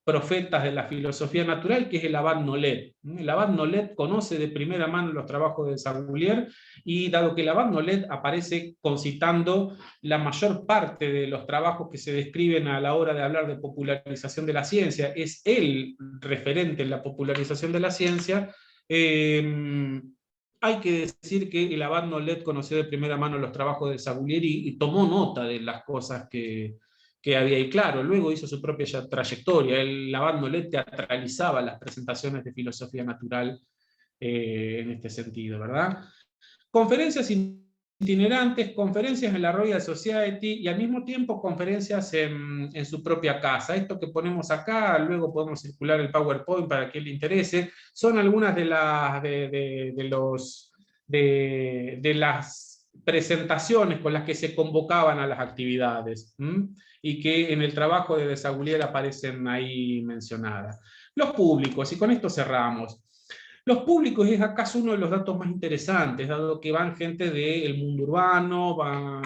profetas de la filosofía natural, que es el Abad Nolet. El Abad Nolet conoce de primera mano los trabajos de Desaguliers, y dado que el Abad Nolet aparece concitando la mayor parte de los trabajos que se describen a la hora de hablar de popularización de la ciencia, es el referente en la popularización de la ciencia, hay que decir que el Abad Nolet conoció de primera mano los trabajos de Desaguliers y tomó nota de las cosas que había, y claro, luego hizo su propia trayectoria. El Abad Nolet teatralizaba las presentaciones de filosofía natural en este sentido, ¿verdad? Conferencias itinerantes, conferencias en la Royal Society y al mismo tiempo conferencias en su propia casa. Esto que ponemos acá, luego podemos circular el PowerPoint para quien le interese, son algunas de las presentaciones con las que se convocaban a las actividades, y que en el trabajo de Desaguliers aparecen ahí mencionadas. Los públicos, y con esto cerramos. Los públicos es acaso uno de los datos más interesantes, dado que van gente del mundo urbano, van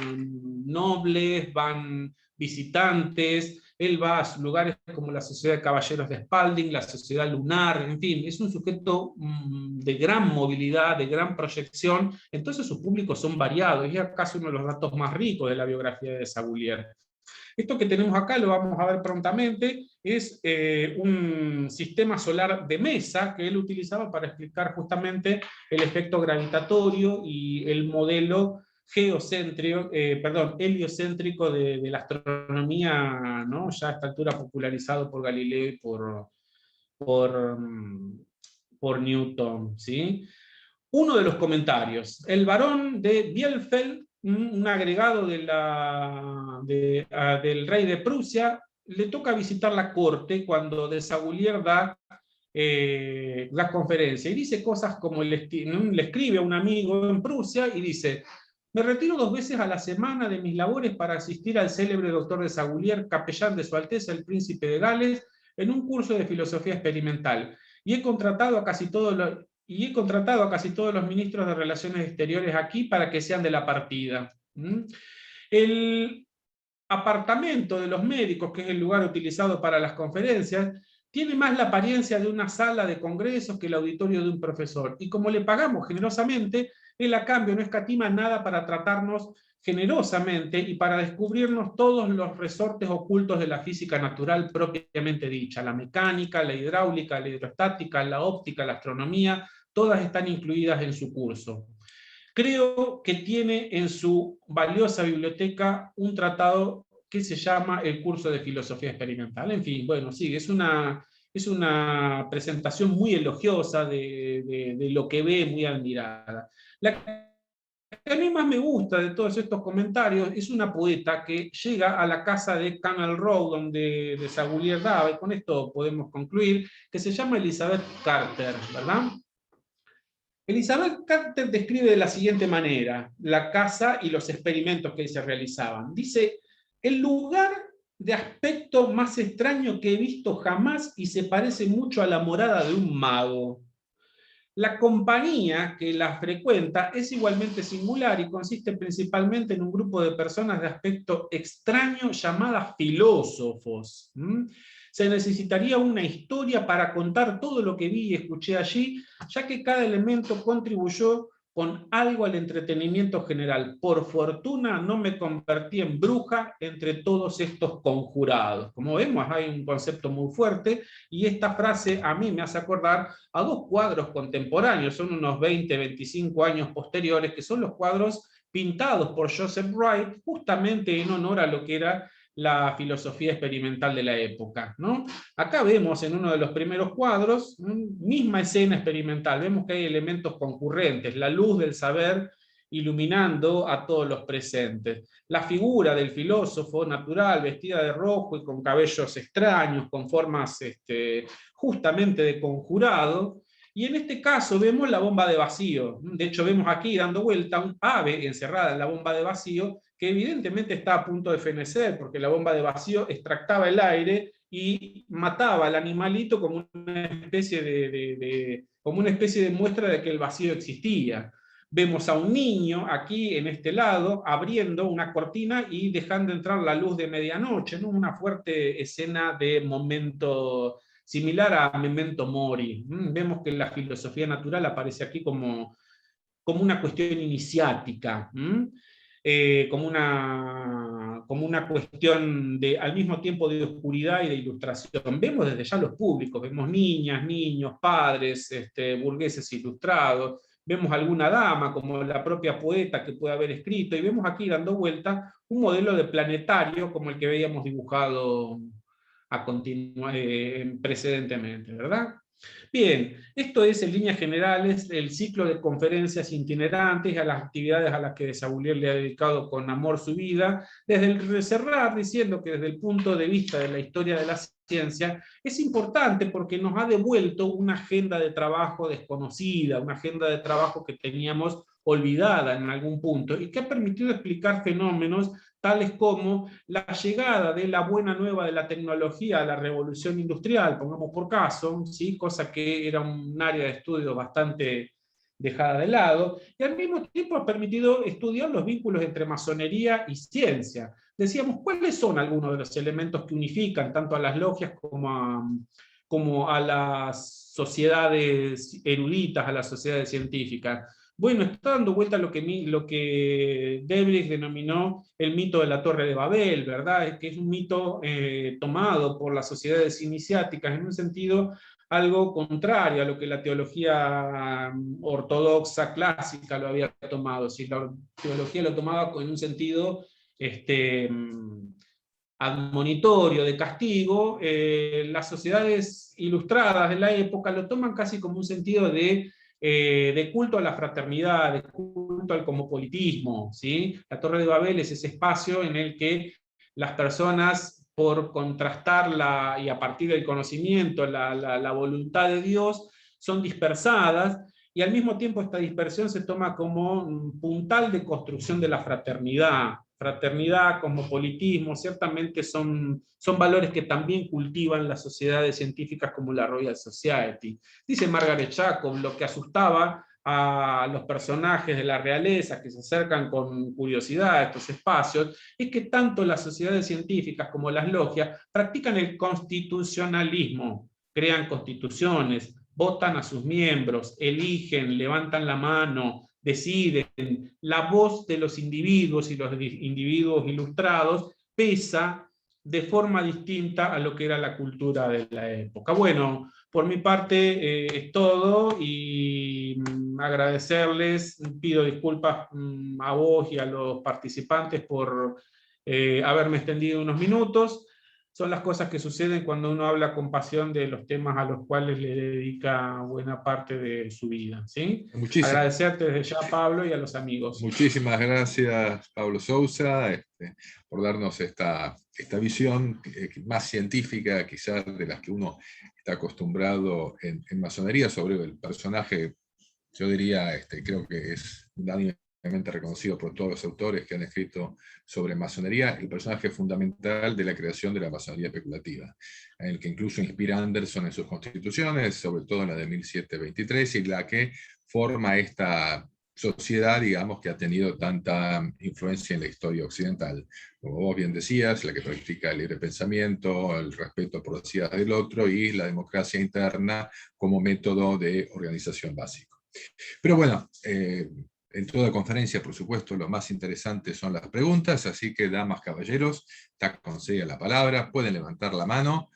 nobles, van visitantes, él va a lugares como la Sociedad de Caballeros de Spalding, la Sociedad Lunar, en fin, es un sujeto de gran movilidad, de gran proyección, entonces sus públicos son variados, y es acaso uno de los datos más ricos de la biografía de Desaguliers. Esto que tenemos acá, lo vamos a ver prontamente, es un sistema solar de mesa que él utilizaba para explicar justamente el efecto gravitatorio y el modelo heliocéntrico de la astronomía, ¿no? Ya a esta altura popularizado por Galileo y por Newton, ¿sí? Uno de los comentarios, el barón de Bielefeld, un agregado del rey de Prusia, le toca visitar la corte cuando Desaguliers da la conferencia, y dice cosas como le escribe a un amigo en Prusia y dice: me retiro 2 veces a la semana de mis labores para asistir al célebre doctor Desaguliers, capellán de Su Alteza el Príncipe de Gales, en un curso de filosofía experimental, y he contratado a casi todos los ministros de Relaciones Exteriores aquí para que sean de la partida. El apartamento de los médicos, que es el lugar utilizado para las conferencias, tiene más la apariencia de una sala de congresos que el auditorio de un profesor, y como le pagamos generosamente, él a cambio no escatima nada para tratarnos generosamente y para descubrirnos todos los resortes ocultos de la física natural propiamente dicha: la mecánica, la hidráulica, la hidrostática, la óptica, la astronomía, todas están incluidas en su curso. Creo que tiene en su valiosa biblioteca un tratado que se llama el curso de filosofía experimental. En fin, bueno, sí, es una presentación muy elogiosa de lo que ve, muy admirada. La que a mí más me gusta de todos estos comentarios es una poeta que llega a la casa de Canal Row, donde Desaguliers daba, y con esto podemos concluir, que se llama Elizabeth Carter, ¿verdad? Elizabeth Carter describe de la siguiente manera la casa y los experimentos que se realizaban. Dice: el lugar de aspecto más extraño que he visto jamás, y se parece mucho a la morada de un mago. La compañía que la frecuenta es igualmente singular y consiste principalmente en un grupo de personas de aspecto extraño llamadas filósofos. Se necesitaría una historia para contar todo lo que vi y escuché allí, ya que cada elemento contribuyó con algo al entretenimiento general. Por fortuna no me convertí en bruja entre todos estos conjurados. Como vemos, hay un concepto muy fuerte, y esta frase a mí me hace acordar a 2 cuadros contemporáneos, son unos 20, 25 años posteriores, que son los cuadros pintados por Joseph Wright, justamente en honor a lo que era la filosofía experimental de la época, ¿no? Acá vemos en uno de los primeros cuadros, misma escena experimental, vemos que hay elementos concurrentes, la luz del saber iluminando a todos los presentes. La figura del filósofo natural, vestida de rojo y con cabellos extraños, con formas justamente de conjurado, y en este caso vemos la bomba de vacío. De hecho, vemos aquí dando vuelta un ave encerrada en la bomba de vacío, que evidentemente está a punto de fenecer, porque la bomba de vacío extractaba el aire y mataba al animalito como una especie de muestra de que el vacío existía. Vemos a un niño aquí en este lado abriendo una cortina y dejando entrar la luz de medianoche, ¿no? Una fuerte escena de momento similar a Memento Mori. Vemos que la filosofía natural aparece aquí como una cuestión iniciática, como una cuestión de, al mismo tiempo de oscuridad y de ilustración. Vemos desde ya los públicos, vemos niñas, niños, padres, burgueses ilustrados, vemos alguna dama, como la propia poeta que puede haber escrito, y vemos aquí dando vuelta un modelo de planetario como el que veíamos dibujado precedentemente, ¿verdad? Bien, esto es en líneas generales el ciclo de conferencias itinerantes a las actividades a las que de Sabulier le ha dedicado con amor su vida, desde el cerrar diciendo que desde el punto de vista de la historia de la ciencia es importante porque nos ha devuelto una agenda de trabajo desconocida, una agenda de trabajo que teníamos olvidada en algún punto y que ha permitido explicar fenómenos tales como la llegada de la buena nueva de la tecnología a la revolución industrial, pongamos por caso, ¿sí? Cosa que era un área de estudio bastante dejada de lado, y al mismo tiempo ha permitido estudiar los vínculos entre masonería y ciencia. Decíamos, ¿cuáles son algunos de los elementos que unifican tanto a las logias como a las sociedades eruditas, a las sociedades científicas? Bueno, está dando vuelta lo que Debris denominó el mito de la Torre de Babel, ¿verdad? Que es un mito tomado por las sociedades iniciáticas en un sentido algo contrario a lo que la teología ortodoxa clásica lo había tomado. Si la teología lo tomaba en un sentido admonitorio, de castigo, las sociedades ilustradas de la época lo toman casi como un sentido de culto a la fraternidad, de culto al cosmopolitismo, ¿sí? La Torre de Babel es ese espacio en el que las personas, por contrastar y a partir del conocimiento, la voluntad de Dios, son dispersadas, y al mismo tiempo esta dispersión se toma como un puntal de construcción de la fraternidad. Fraternidad, cosmopolitismo, ciertamente son valores que también cultivan las sociedades científicas como la Royal Society. Dice Margaret Jacob, lo que asustaba a los personajes de la realeza que se acercan con curiosidad a estos espacios es que tanto las sociedades científicas como las logias practican el constitucionalismo, crean constituciones, votan a sus miembros, eligen, levantan la mano, deciden. La voz de los individuos y los individuos ilustrados pesa de forma distinta a lo que era la cultura de la época. Bueno, por mi parte es todo, y agradecerles, pido disculpas a vos y a los participantes por haberme extendido unos minutos. Son las cosas que suceden cuando uno habla con pasión de los temas a los cuales le dedica buena parte de su vida, ¿sí? Agradecerte desde ya, Pablo, y a los amigos. Muchísimas gracias, Pablo Sousa, por darnos esta visión más científica, quizás de las que uno está acostumbrado en masonería, sobre el personaje. Yo diría, creo que es unánimemente reconocido por todos los autores que han escrito sobre masonería, el personaje fundamental de la creación de la masonería especulativa, en el que incluso inspira a Anderson en sus constituciones, sobre todo en la de 1723, y la que forma esta sociedad, digamos, que ha tenido tanta influencia en la historia occidental. Como vos bien decías, la que practica el libre pensamiento, el respeto por las ideas del otro y la democracia interna como método de organización básico. Pero bueno, en toda conferencia, por supuesto, lo más interesante son las preguntas, así que, damas, caballeros, TAC concede la palabra, pueden levantar la mano.